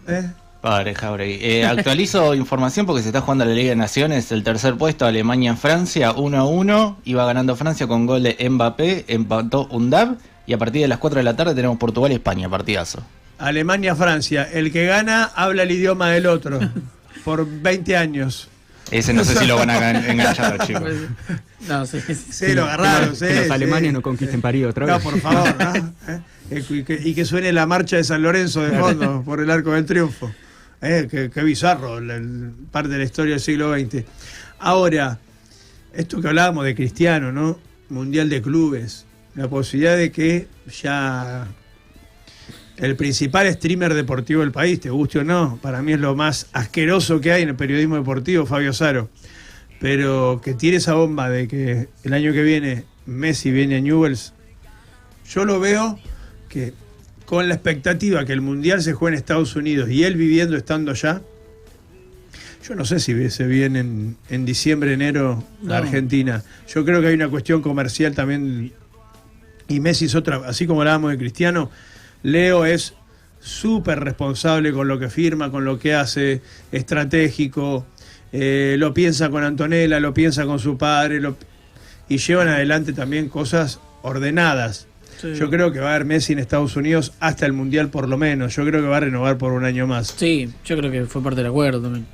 Padre Jauregui. Actualizo información porque se está jugando la Liga de Naciones, el tercer puesto, Alemania-Francia, 1-1. Iba ganando Francia con gol de Mbappé, empató Undab. Y a partir de las 4 de la tarde tenemos Portugal y España, partidazo. Alemania-Francia. El que gana habla el idioma del otro. Por 20 años. Ese no sé si lo van a enganchar, chicos. No, sí. Sí, lo agarraron. Que los alemanes no conquisten París otra vez. No, por favor, ¿no? Y que suene la marcha de San Lorenzo de fondo por el Arco del Triunfo. Qué bizarro, parte de la historia del siglo XX. Ahora, esto que hablábamos de Cristiano, ¿no? Mundial de Clubes. La posibilidad de que ya el principal streamer deportivo del país, te guste o no, para mí es lo más asqueroso que hay en el periodismo deportivo, Fabio Azaro. Pero que tire esa bomba de que el año que viene Messi viene a Newell's, yo lo veo que con la expectativa que el Mundial se juegue en Estados Unidos y él viviendo, estando allá, yo no sé si se viene en diciembre, enero No. a Argentina. Yo creo que hay una cuestión comercial también, y Messi es otra, así como hablábamos de Cristiano, Leo es súper responsable con lo que firma, con lo que hace, estratégico, lo piensa con Antonella, lo piensa con su padre, y llevan adelante también cosas ordenadas. Sí. Yo creo que va a haber Messi en Estados Unidos hasta el Mundial por lo menos. Yo creo que va a renovar por un año más. Sí, yo creo que fue parte del acuerdo también.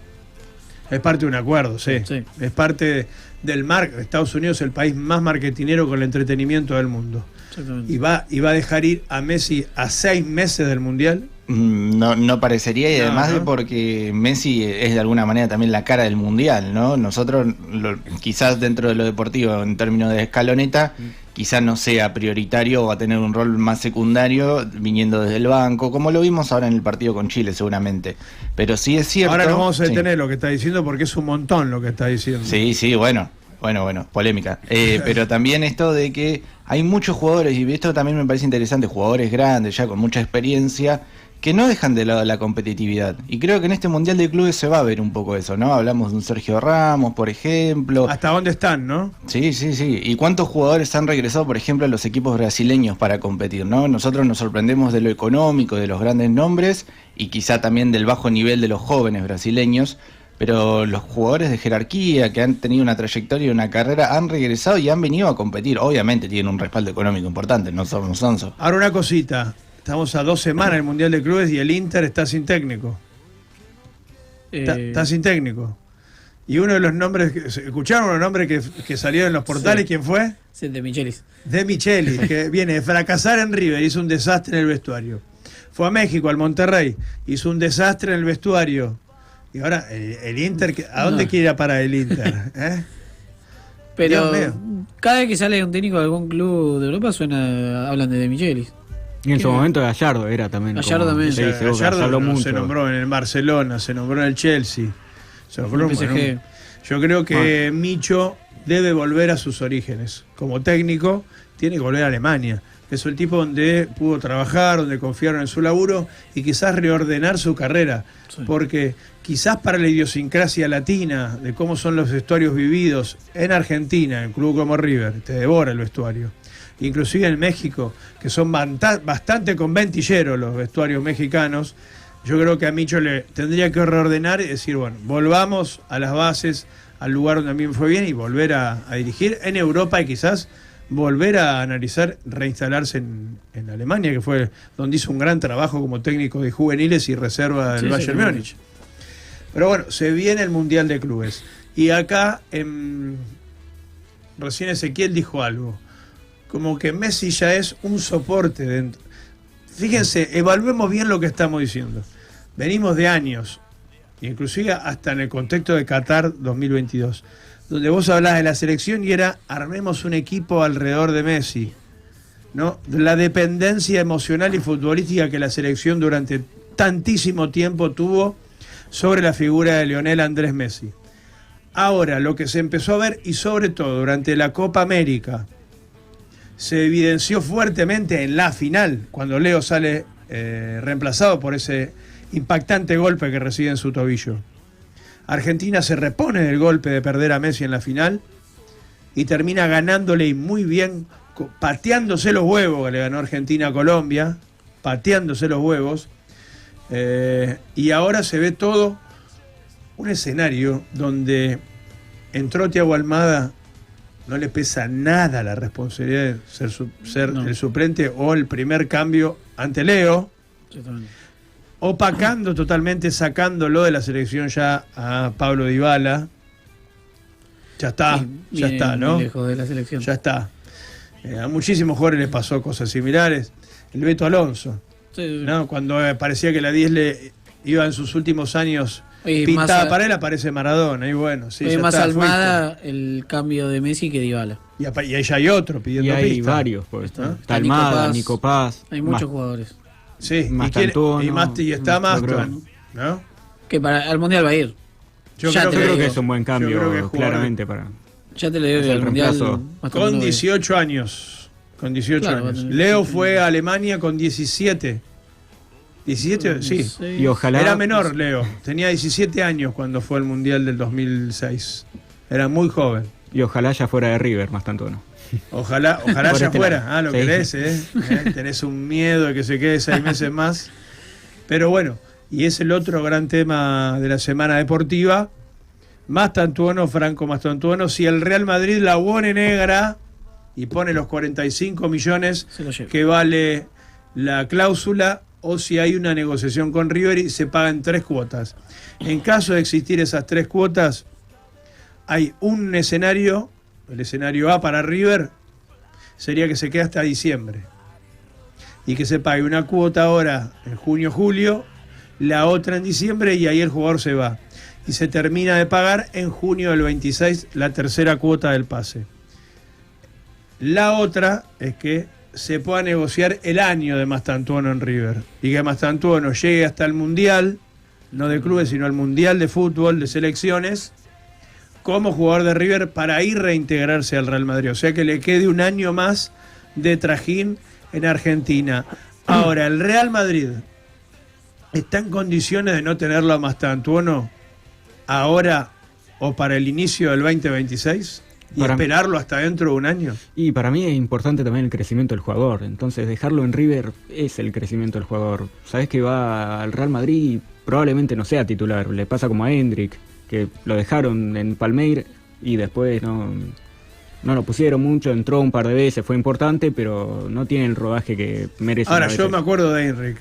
Es parte de un acuerdo, sí. Sí. Es parte del Estados Unidos es el país más marketinero con el entretenimiento del mundo. Exactamente. Y va a dejar ir a Messi a 6 meses del Mundial. No parecería, y No, además de ¿no? porque Messi es de alguna manera también la cara del mundial, ¿no? Nosotros, quizás dentro de lo deportivo, en términos de escaloneta, quizás no sea prioritario o va a tener un rol más secundario viniendo desde el banco, como lo vimos ahora en el partido con Chile seguramente. Pero sí es cierto. Ahora nos vamos a sí. detener lo que está diciendo porque es un montón lo que está diciendo. Sí, bueno, polémica. Pero también esto de que hay muchos jugadores, y esto también me parece interesante, jugadores grandes, ya con mucha experiencia, que no dejan de lado la competitividad. Y creo que en este Mundial de Clubes se va a ver un poco eso, ¿no? Hablamos de un Sergio Ramos, por ejemplo. ¿Hasta dónde están, no? Sí. ¿Y cuántos jugadores han regresado, por ejemplo, a los equipos brasileños para competir, ¿no? Nosotros nos sorprendemos de lo económico, de los grandes nombres, y quizá también del bajo nivel de los jóvenes brasileños. Pero los jugadores de jerarquía que han tenido una trayectoria y una carrera han regresado y han venido a competir. Obviamente tienen un respaldo económico importante, no somos sonsos. Ahora una cosita. Estamos a 2 semanas del Mundial de Clubes y el Inter está sin técnico. Está sin técnico. Y uno de los nombres, ¿escucharon los nombres que salieron en los portales? Sí. ¿Quién fue? Sí, de Michelis. De Micheli, que viene de fracasar en River, hizo un desastre en el vestuario. Fue a México, al Monterrey, hizo un desastre en el vestuario. Y ahora el Inter, ¿a dónde quiere ir a parar el Inter? Pero Dios mío. cada vez que sale un técnico de algún club de Europa hablan de Michelis. Y en su momento Gallardo era también. Gallardo como también. se dice, Gallardo habló no mucho. se nombró en el Barcelona, se nombró en el Chelsea, se nombró En el PSG. en yo creo que Micho debe volver a sus orígenes. Como técnico, tiene que volver a Alemania. Es el tipo donde pudo trabajar, donde confiaron en su laburo y quizás reordenar su carrera. Sí. Porque quizás para la idiosincrasia latina, de cómo son los vestuarios vividos en Argentina, en un club como River, te devora el vestuario. Inclusive en México, que son bastante conventilleros los vestuarios mexicanos, yo creo que a Micho le tendría que reordenar y decir, bueno, volvamos a las bases, al lugar donde a mí me fue bien y volver a dirigir en Europa y quizás volver a analizar reinstalarse en Alemania, que fue donde hizo un gran trabajo como técnico de juveniles y reserva del Bayern Múnich. Pero bueno, se viene el Mundial de Clubes. Y acá, recién Ezequiel dijo algo, como que Messi ya es un soporte dentro. Fíjense, evaluemos bien lo que estamos diciendo. Venimos de años, inclusive hasta en el contexto de Qatar 2022, donde vos hablabas de la selección y era armemos un equipo alrededor de Messi, ¿no? La dependencia emocional y futbolística que la selección durante tantísimo tiempo tuvo sobre la figura de Lionel Andrés Messi. Ahora, lo que se empezó a ver, y sobre todo durante la Copa América, se evidenció fuertemente en la final, cuando Leo sale reemplazado por ese impactante golpe que recibe en su tobillo. Argentina se repone del golpe de perder a Messi en la final y termina ganándole y muy bien, pateándose los huevos, que le ganó Argentina a Colombia, pateándose los huevos. Y ahora se ve todo un escenario donde entró Thiago Almada, no le pesa nada la responsabilidad de ser el suplente o el primer cambio ante Leo, opacando totalmente, sacándolo de la selección ya a Pablo Dybala. Ya está, ya está, ¿no? Lejos de la selección. Ya está. A muchísimos jugadores les pasó cosas similares. El Beto Alonso, ¿no? Cuando parecía que la 10 le iba en sus últimos años pintada para él, aparece Maradona. Y bueno, sí, ya más está, Almada el cambio de Messi que Dybala. Y ahí ya hay otro pidiendo Y hay pista. varios, pues, ¿no? está Almada, Nico Paz. Hay muchos jugadores. Sí, Mastantuono, y está Maston, creo. ¿no? Que al Mundial va a ir. Yo Ya creo, te Yo lo creo digo. que es un buen Yo creo que cambio, jugador- claramente, para... Ya te lo digo, Es que el al Mundial. reemplazo. Con 18 años. Con 18 Claro, va a años. tener Leo 18 fue años. a Alemania con 17. 17, sí. Y ojalá... Era menor, Leo. Tenía 17 años cuando fue al Mundial del 2006. Era muy joven. Y ojalá ya fuera de River, Mastantuono. Ojalá Por ya este fuera. lado. Ah, lo Sí. querés, Tenés un miedo de que se quede 6 meses más. Pero bueno, y es el otro gran tema de la semana deportiva. Mastantuono, Franco Mastantuono, si el Real Madrid la pone negra y pone los 45 millones Se lo lleva. que vale la cláusula, o si hay una negociación con River y se pagan 3 cuotas. En caso de existir esas 3 cuotas, hay un escenario, el escenario A para River, sería que se quede hasta diciembre. Y que se pague una cuota ahora en junio, julio, la otra en diciembre y ahí el jugador se va. Y se termina de pagar en junio del 26 la tercera cuota del pase. La otra es que se pueda negociar el año de Mastantuono en River y que Mastantuono llegue hasta el Mundial, no de clubes, sino al Mundial de fútbol, de selecciones, como jugador de River para ir reintegrarse al Real Madrid. O sea que le quede un año más de trajín en Argentina. Ahora, el Real Madrid está en condiciones de no tenerlo a Mastantuono ahora o para el inicio del 2026 y Para- esperarlo hasta dentro de un año. Y para mí es importante también el crecimiento del jugador. Entonces dejarlo en River es el crecimiento del jugador. Sabes que va al Real Madrid y probablemente no sea titular. Le pasa como a Hendrik, que lo dejaron en Palmeiras y después no lo pusieron mucho, entró un par de veces, fue importante, pero no tiene el rodaje que merece. Ahora, a yo veces. me acuerdo de Enric,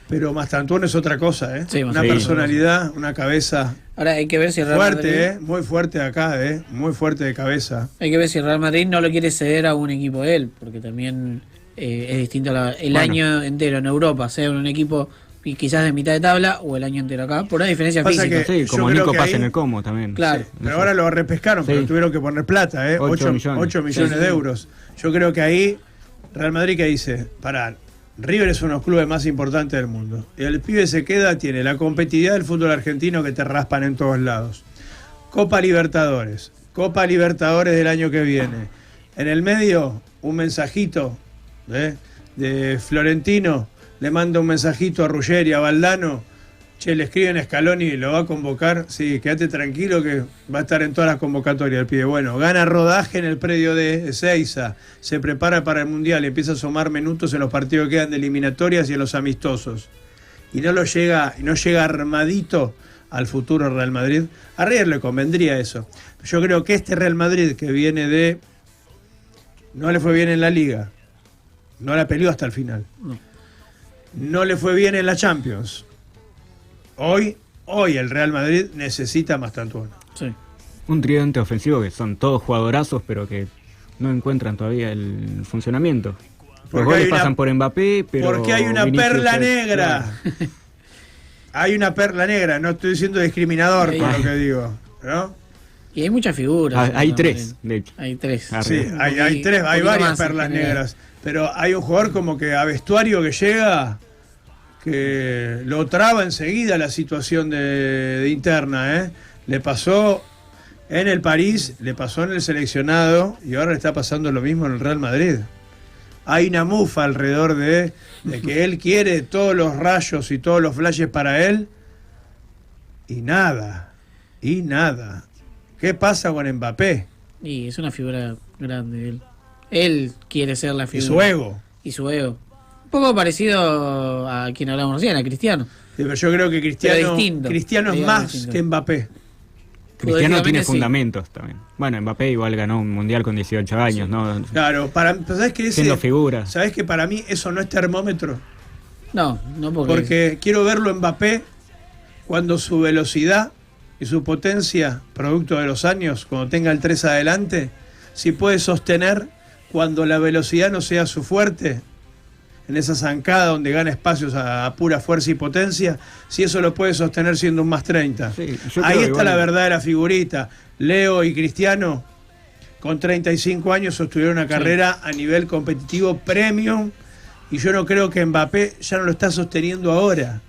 pero Mastantuono es otra cosa, ¿eh? Sí, Una sí. personalidad, una cabeza Ahora hay que ver si el Real fuerte, Madrid, muy fuerte de acá, muy fuerte de cabeza. hay que ver si el Real Madrid no lo quiere ceder a un equipo de él, porque también es distinto el Bueno. año entero en Europa, sea en un equipo y quizás de mitad de tabla o el año entero acá, por una diferencia Pasa física. que Sí, como yo creo Nico que pasa ahí- en el Como también. Claro. Pero ahora lo repescaron, pero Sí. tuvieron que poner plata, 8 millones. 8 millones Sí, de sí. euros. Yo creo que ahí Real Madrid que dice, pará, River es uno de los clubes más importantes del mundo. Y el pibe se queda, tiene la competitividad del fútbol argentino que te raspan en todos lados. Copa Libertadores del año que viene. En el medio, un mensajito de Florentino, le manda un mensajito a Ruggeri, a Valdano. Che, le escriben a Scaloni, lo va a convocar. Sí, quédate tranquilo que va a estar en todas las convocatorias el pibe. Bueno, gana rodaje en el predio de Ezeiza, se prepara para el Mundial, empieza a sumar minutos en los partidos que quedan de eliminatorias y en los amistosos. Y no llega armadito al futuro Real Madrid. A River le convendría eso. Yo creo que este Real Madrid que viene de... No le fue bien en la Liga, no la peleó hasta el final. No le fue bien en la Champions. Hoy el Real Madrid necesita Mastantuono. Sí. Un tridente ofensivo que son todos jugadorazos, pero que no encuentran todavía el funcionamiento. Los Porque goles hay una- pasan por Mbappé, pero Porque hay una Vinicius perla es- negra. Hay una perla negra, no estoy siendo discriminador Ahí. con lo que digo, ¿no? Y hay muchas figuras. Ah, hay ¿no? 3, de hecho. Hay 3. Ah, Sí, Arriba. hay tres, hay Un poquito varias más en perlas general. negras. Pero hay un jugador como que a vestuario que llega, que lo traba enseguida la situación de interna, ¿eh? Le pasó en el París, le pasó en el seleccionado y ahora le está pasando lo mismo en el Real Madrid. Hay una mufa alrededor de que él quiere todos los rayos y todos los flashes para él y nada. ¿Qué pasa con Mbappé? Y es una figura grande él. Él quiere ser la Y figura. su ego. Y su ego. Un poco parecido a quien hablamos recién, a Cristiano. Sí, pero yo creo que Pero distinto. Cristiano es Digamos más distinto. que Mbappé. Cristiano Futbolísticamente tiene sí. fundamentos también. Bueno, Mbappé igual ganó un mundial con 18 años, ¿no? Claro, ¿sabes qué? Siendo figura. ¿Sabes que para mí eso no es termómetro? No porque... Porque quiero verlo Mbappé cuando su velocidad y su potencia, producto de los años, cuando tenga el 3 adelante, si puede sostener cuando la velocidad no sea su fuerte, en esa zancada donde gana espacios a pura fuerza y potencia, si eso lo puede sostener siendo un más 30. Sí, yo Ahí creo está igual- la verdadera figurita. Leo y Cristiano, con 35 años, sostuvieron una carrera a nivel competitivo premium, y yo no creo que Mbappé ya no lo está sosteniendo ahora.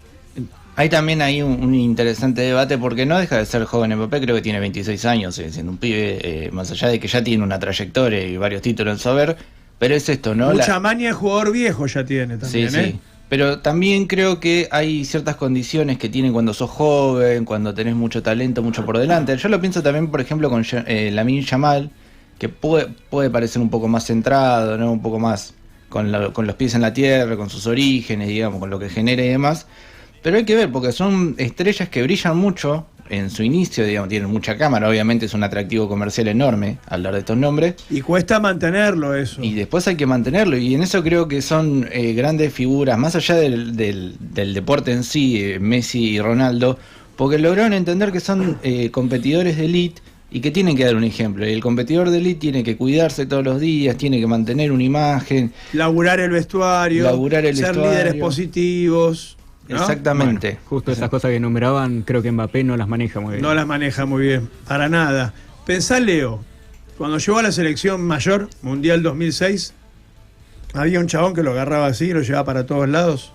Hay también ahí un interesante debate porque no deja de ser joven Mbappé, creo que tiene 26 años, siendo un pibe, más allá de que ya tiene una trayectoria y varios títulos en su haber, pero es esto, ¿no? Mucha maña de jugador viejo ya tiene también, Sí, ¿eh? sí. Pero también creo que hay ciertas condiciones que tienen cuando sos joven, cuando tenés mucho talento, mucho por delante. Yo lo pienso también, por ejemplo, con Lamine Yamal, que puede parecer un poco más centrado, ¿no? Un poco más con los pies en la tierra, con sus orígenes, digamos, con lo que genera y demás. Pero hay que ver, porque son estrellas que brillan mucho en su inicio, digamos, tienen mucha cámara, obviamente es un atractivo comercial enorme hablar de estos nombres. Y cuesta mantenerlo eso. Y después hay que mantenerlo, y en eso creo que son grandes figuras, más allá del deporte en sí, Messi y Ronaldo, porque lograron entender que son competidores de elite y que tienen que dar un ejemplo. Y el competidor de elite tiene que cuidarse todos los días, tiene que mantener una imagen. Laburar el vestuario, Laburar el ser vestuario. líderes positivos. ¿no? Exactamente. Bueno, justo esas cosas que nombraban, creo que Mbappé no las maneja muy bien. No las maneja muy bien, para nada. Pensá, Leo, cuando llegó a la selección mayor, Mundial 2006, había un chabón que lo agarraba así y lo llevaba para todos lados,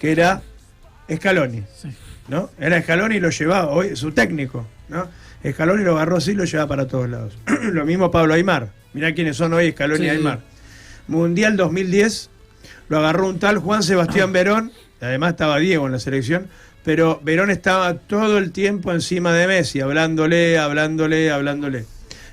que era Scaloni, Sí. ¿no? Era Scaloni y lo llevaba, hoy su técnico, ¿no? Scaloni lo agarró así y lo llevaba para todos lados. Lo mismo Pablo Aimar, mirá quiénes son hoy Scaloni Sí. y Aimar. Mundial 2010, lo agarró un tal Juan Sebastián Verón, además estaba Diego en la selección, pero Verón estaba todo el tiempo encima de Messi, hablándole.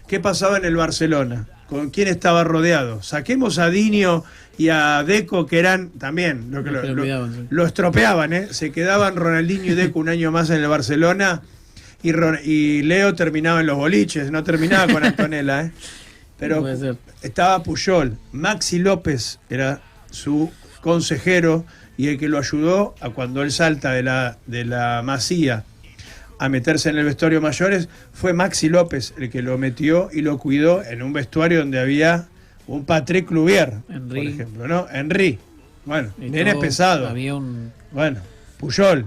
¿Qué pasaba en el Barcelona? ¿Con quién estaba rodeado? Saquemos a Dinio y a Deco, que eran también lo que Los que lo cuidaban, sí. lo estropeaban, ¿eh? Se quedaban Ronaldinho y Deco un año más en el Barcelona y Leo terminaba en los boliches, no terminaba con Antonella, ¿eh? Pero Puede ser. estaba Puyol, Maxi López era su consejero y el que lo ayudó a cuando él salta de la Masía a meterse en el vestuario mayores fue Maxi López el que lo metió y lo cuidó en un vestuario donde había un Patrick Kluivert, por Henry. ejemplo, ¿no? Henry. Bueno, Y nene todo, pesado. Había un... Bueno, Puyol,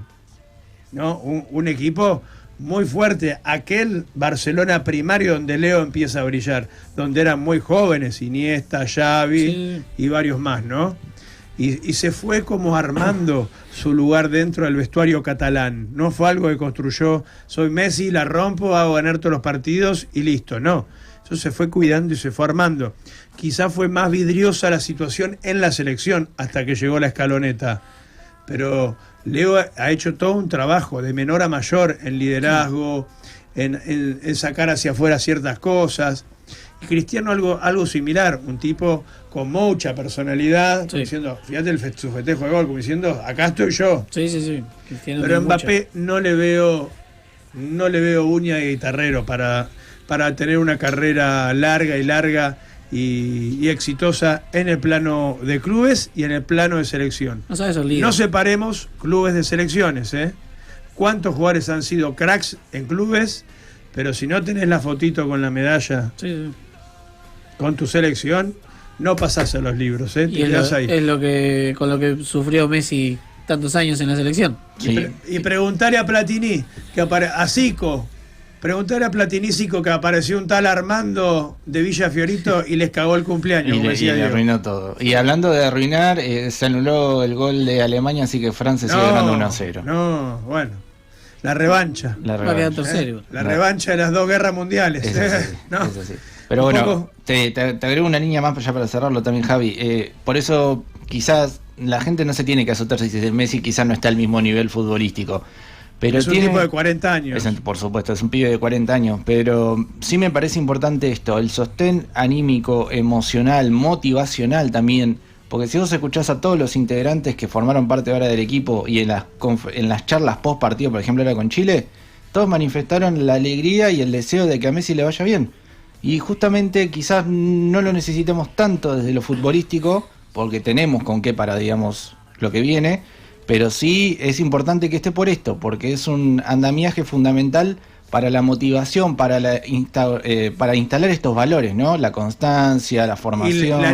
¿no? Un equipo muy fuerte. Aquel Barcelona primario donde Leo empieza a brillar, donde eran muy jóvenes, Iniesta, Xavi y varios más, ¿no? Y se fue como armando su lugar dentro del vestuario catalán. No fue algo que construyó, soy Messi, la rompo, hago ganar todos los partidos y listo. No, eso se fue cuidando y se fue armando. Quizás fue más vidriosa la situación en la selección hasta que llegó la Escaloneta. Pero Leo ha hecho todo un trabajo de menor a mayor en liderazgo, en sacar hacia afuera ciertas cosas. Y Cristiano algo similar, un tipo con mucha personalidad, diciendo, fíjate su festejo de gol, como diciendo, acá estoy yo. Sí. Cristiano. Pero Mbappé no le veo uña de guitarrero para tener una carrera larga y exitosa en el plano de clubes y en el plano de selección. No separemos clubes de selecciones, ¿eh? ¿Cuántos jugadores han sido cracks en clubes? Pero si no tenés la fotito con la medalla con tu selección, no pasás a los libros, ¿eh? Te quedás ahí. Es con lo que sufrió Messi tantos años en la selección. Y preguntarle a Platini, a Zico, preguntarle a Platini Zico que apareció un tal Armando de Villa Fiorito y les cagó el cumpleaños. Y le arruinó todo. Y hablando de arruinar, se anuló el gol de Alemania, así que Francia sigue ganando 1-0. No, bueno. La revancha. Va a quedar tercero. La revancha de las 2 guerras mundiales. Eso sí. Pero bueno, te agrego una línea más ya para cerrarlo también, Javi. Por eso quizás la gente no se tiene que asustar si Messi quizás no está al mismo nivel futbolístico. Pero es un tipo de 40 años. Por supuesto, es un pibe de 40 años. Pero sí me parece importante esto, el sostén anímico, emocional, motivacional también. Porque si vos escuchás a todos los integrantes que formaron parte ahora del equipo y en las charlas post partido, por ejemplo, ahora con Chile, todos manifestaron la alegría y el deseo de que a Messi le vaya bien. Y justamente quizás no lo necesitemos tanto desde lo futbolístico, porque tenemos con qué para, digamos, lo que viene, pero sí es importante que esté por esto, porque es un andamiaje fundamental para la motivación, para instalar estos valores, ¿no? La constancia, la formación. Y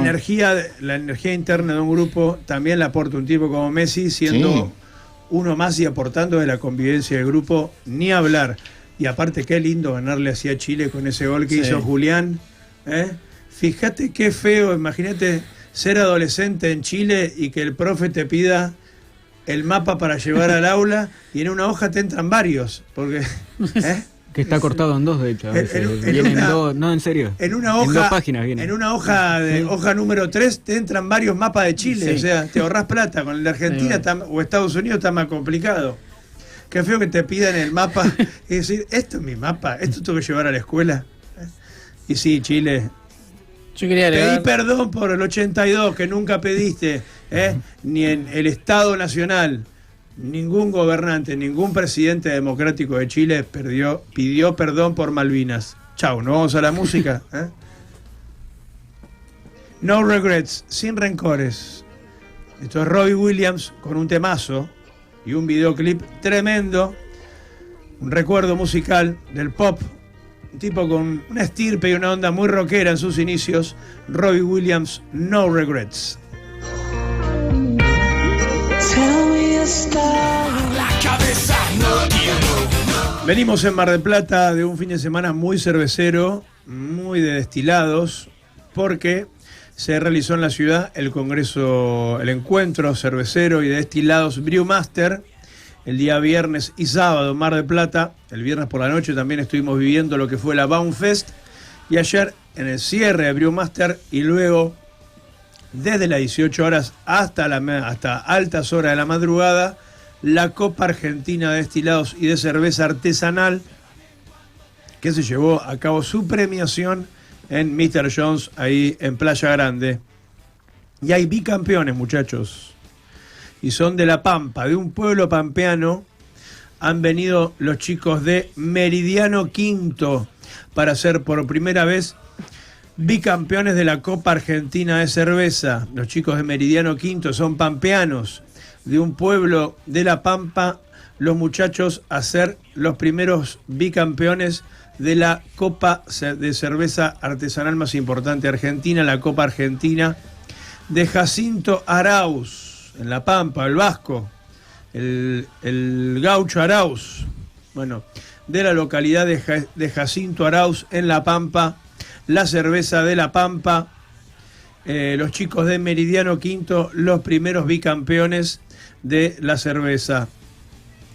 la energía interna de un grupo también la aporta un tipo como Messi, siendo uno más y aportando de la convivencia del grupo, ni hablar. Y aparte, qué lindo ganarle así a Chile con ese gol que hizo Julián. Fíjate qué feo, imagínate ser adolescente en Chile y que el profe te pida el mapa para llevar al aula y en una hoja te entran varios. Porque, que está cortado en dos, de hecho. Vienen dos, no, en serio. En una hoja, en 2 páginas viene. En una hoja hoja número 3 te entran varios mapas de Chile. O sea, te ahorrás plata. Con el de Argentina o Estados Unidos está más complicado. Qué feo que te pidan el mapa y decir, esto es mi mapa, esto tengo que llevar a la escuela. Y sí, Chile. Yo quería agregar... Pedí perdón por el 82, que nunca pediste, ni en el Estado Nacional. Ningún gobernante, ningún presidente democrático de Chile pidió perdón por Malvinas. Chau, ¿no vamos a la música? No regrets, sin rencores. Esto es Robbie Williams con un temazo y un videoclip tremendo, un recuerdo musical del pop, un tipo con una estirpe y una onda muy rockera en sus inicios, Robbie Williams, No Regrets. Venimos en Mar del Plata de un fin de semana muy cervecero, muy de destilados, porque se realizó en la ciudad el encuentro cervecero y de destilados Brewmaster, el día viernes y sábado en Mar del Plata. El viernes por la noche también estuvimos viviendo lo que fue la Baum Fest, y ayer en el cierre de Brewmaster, y luego desde las 18 horas hasta altas horas de la madrugada, la Copa Argentina de Destilados y de Cerveza Artesanal, que se llevó a cabo su premiación en Mr. Jones, ahí en Playa Grande. Y hay bicampeones, muchachos. Y son de La Pampa, de un pueblo pampeano. Han venido los chicos de Meridiano Quinto para ser por primera vez bicampeones de la Copa Argentina de Cerveza. Los chicos de Meridiano Quinto son pampeanos, de un pueblo de La Pampa. Los muchachos a ser los primeros bicampeones de la Copa de Cerveza Artesanal más importante de Argentina, la Copa Argentina de Jacinto Arauz, en La Pampa, el Vasco. el Gaucho Arauz, bueno, de la localidad de Jacinto Arauz en La Pampa, la cerveza de La Pampa, los chicos de Meridiano Quinto, los primeros bicampeones de la cerveza.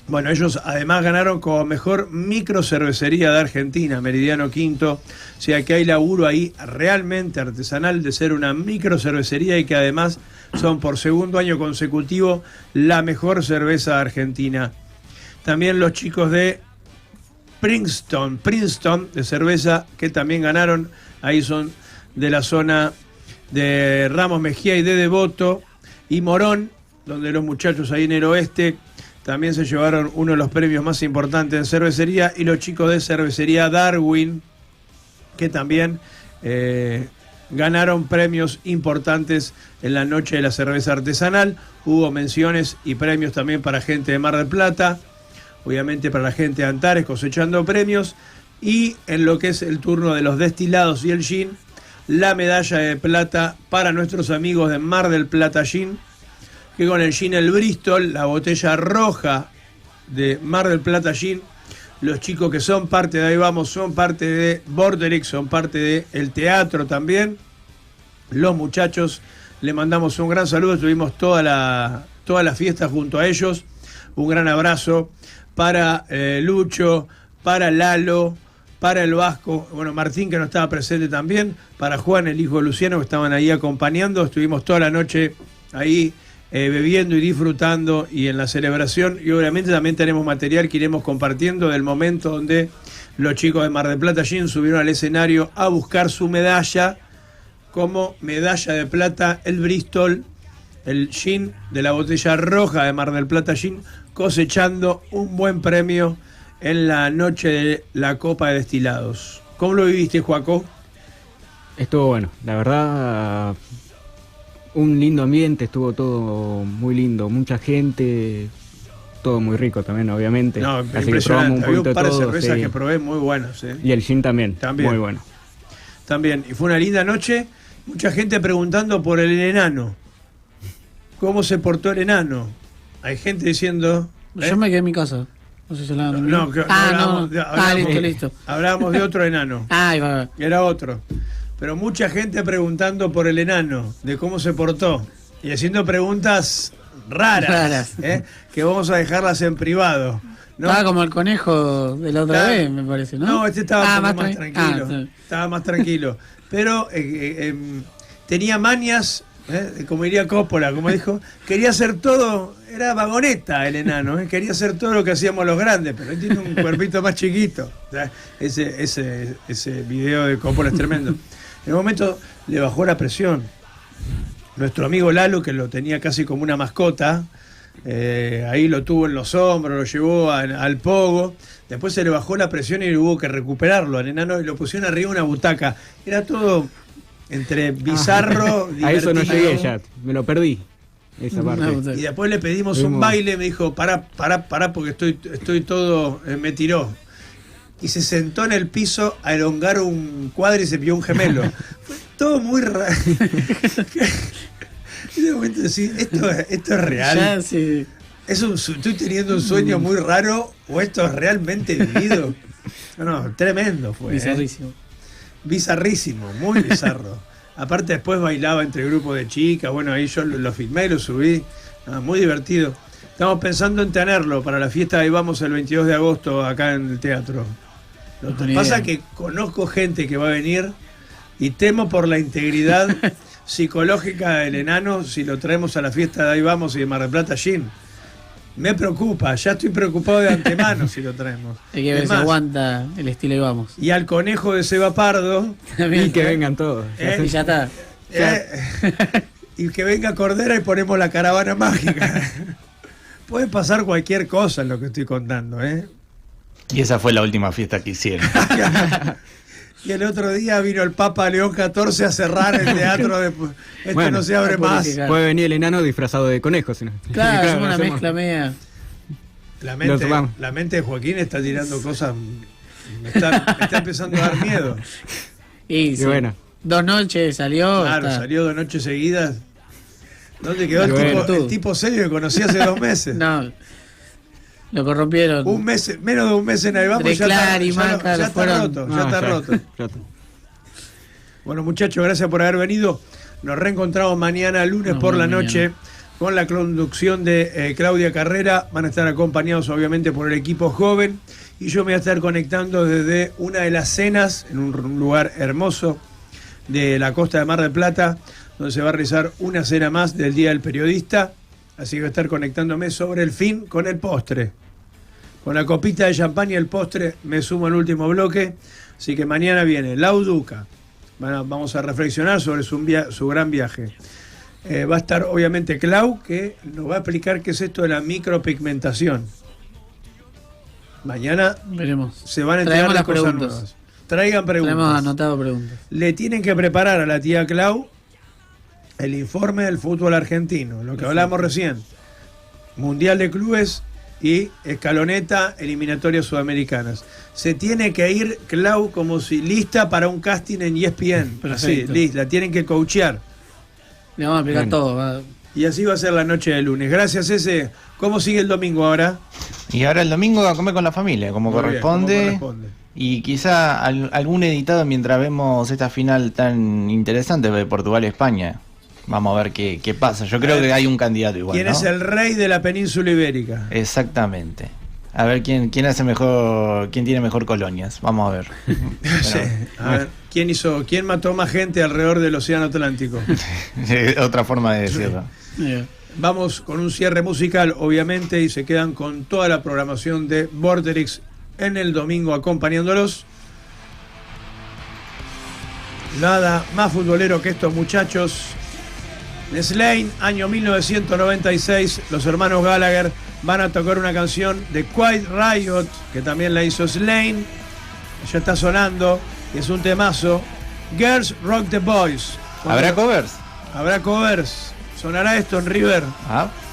Bueno, ellos además ganaron como mejor microcervecería de Argentina, Meridiano Quinto, o sea que hay laburo ahí realmente artesanal de ser una microcervecería y que además son por segundo año consecutivo la mejor cerveza de Argentina. También los chicos de Princeton de cerveza, que también ganaron, ahí son de la zona de Ramos Mejía y de Devoto, y Morón, donde los muchachos ahí en el oeste también se llevaron uno de los premios más importantes en cervecería, y los chicos de cervecería Darwin, que también ganaron premios importantes en la noche de la cerveza artesanal. Hubo menciones y premios también para gente de Mar del Plata, obviamente para la gente de Antares cosechando premios, y en lo que es el turno de los destilados y el gin, la medalla de plata para nuestros amigos de Mar del Plata Gin, que con el gin El Bristol, la botella roja de Mar del Plata Gin, los chicos que son parte de Ahí Vamos, son parte de Borderix, son parte del teatro también. Los muchachos, le mandamos un gran saludo, estuvimos toda la fiesta junto a ellos. Un gran abrazo para Lucho, para Lalo, para el Vasco, bueno, Martín, que no estaba presente también, para Juan, el hijo de Luciano, que estaban ahí acompañando. Estuvimos toda la noche ahí bebiendo y disfrutando y en la celebración, y obviamente también tenemos material que iremos compartiendo del momento donde los chicos de Mar del Plata Gin subieron al escenario a buscar su medalla, como medalla de plata el Bristol, el gin de la botella roja de Mar del Plata Gin, cosechando un buen premio en la noche de la Copa de Destilados. ¿Cómo lo viviste, Joaco? Estuvo bueno, la verdad, un lindo ambiente, estuvo todo muy lindo, mucha gente, todo muy rico también, obviamente. No, así que probamos un había poquito un par de todo, cervezas sí. que probé muy buenas. Y el gin también, muy bueno. También, y fue una linda noche, mucha gente preguntando por el enano. ¿Cómo se portó el enano? Hay gente diciendo... Yo me quedé en mi casa. No sé si la listo. Hablábamos de otro enano. Va. Era otro. Pero mucha gente preguntando por el enano, de cómo se portó. Y haciendo preguntas raras. Que vamos a dejarlas en privado. ¿No? Estaba como el conejo de la otra vez, me parece, ¿no? No, este estaba más tranquilo. Estaba más tranquilo. Pero tenía mañas, como diría Coppola, como dijo, quería hacer todo, era vagoneta el enano, quería hacer todo lo que hacíamos los grandes, pero él tiene un cuerpito más chiquito. O sea, ese video de Coppola es tremendo. En un momento le bajó la presión. Nuestro amigo Lalo, que lo tenía casi como una mascota, ahí lo tuvo en los hombros, lo llevó al pogo. Después se le bajó la presión y hubo que recuperarlo al enano y lo pusieron arriba de una butaca. Era todo entre bizarro, a eso no llegué ya, me lo perdí, esa parte. Y después le pedimos un baile, me dijo, pará, porque estoy todo, me tiró. Y se sentó en el piso a elongar un cuádriceps y un gemelo. Fue todo muy raro. Y de momento decís, esto es real. Ya, sí. ¿Estoy teniendo un sueño muy raro o esto es realmente vivido? No, tremendo fue. Bizarrísimo, muy bizarro. Aparte después bailaba entre grupos de chicas, bueno, ahí yo lo filmé y lo subí. Muy divertido. Estamos pensando en tenerlo para la fiesta de Ahí Vamos el 22 de agosto acá en el teatro. Lo que pasa es que conozco gente que va a venir y temo por la integridad psicológica del enano si lo traemos a la fiesta de Ahí Vamos y de Mar del Plata Gin. Me preocupa, ya estoy preocupado de antemano si lo traemos. Hay que ver si aguanta el estilo Ahí Vamos. Y al conejo de Seba Pardo. Y que vengan todos. Y ya está. Y que venga Cordera y ponemos la caravana mágica. Puede pasar cualquier cosa en lo que estoy contando, Y esa fue la última fiesta que hicieron. Y el otro día vino el Papa León XIV a cerrar el teatro. No se abre más. Puede venir el enano disfrazado de conejo. Si no. Claro, es una mezcla media. La mente de Joaquín está tirando cosas. Me está empezando a dar miedo. Y sí. Bueno. 2 noches salió. Claro, salió 2 noches seguidas. ¿Dónde quedó el tipo serio que conocí hace 2 meses? No, lo corrompieron. Menos de un mes en ahí vamos y ya está roto. Bueno, muchachos, gracias por haber venido. Nos reencontramos mañana, lunes por la noche, con la conducción de Claudia Carrera. Van a estar acompañados, obviamente, por el equipo joven. Y yo me voy a estar conectando desde una de las cenas, en un lugar hermoso de la costa de Mar del Plata, donde se va a realizar una cena más del Día del Periodista. Así que voy a estar conectándome sobre el fin con el postre. Con la copita de champán y el postre me sumo al último bloque. Así que mañana viene Lau Duca. Vamos a reflexionar sobre su gran viaje. Va a estar obviamente Clau, que nos va a explicar qué es esto de la micropigmentación. Mañana veremos. Se van a entregar las cosas nuevas. Traigan preguntas. Traemos anotado preguntas. Le tienen que preparar a la tía Clau el informe del fútbol argentino, lo que hablamos recién. Mundial de clubes y escaloneta, eliminatorias sudamericanas. Se tiene que ir Clau como si lista para un casting en ESPN. Así, la tienen que coachear. Le vamos a explicar todo. Y así va a ser la noche de lunes. Gracias, ese. ¿Cómo sigue el domingo ahora? Y ahora el domingo a comer con la familia, como corresponde. Y quizá algún editado mientras vemos esta final tan interesante de Portugal-España. Vamos a ver qué pasa. Yo creo que hay un candidato igual. ¿Quién es el rey de la península ibérica? Exactamente. A ver quién hace mejor, quién tiene mejor colonias. Vamos a ver. Sí. A ver, ¿quién mató más gente alrededor del Océano Atlántico? Otra forma de decirlo. Vamos con un cierre musical, obviamente, y se quedan con toda la programación de Vorterix en el domingo acompañándolos. Nada más futbolero que estos muchachos. Slane, año 1996, los hermanos Gallagher van a tocar una canción de Quiet Riot, que también la hizo Slane. Ya está sonando, es un temazo. Girls Rock the Boys. ¿Habrá covers? Habrá covers. Sonará esto en River.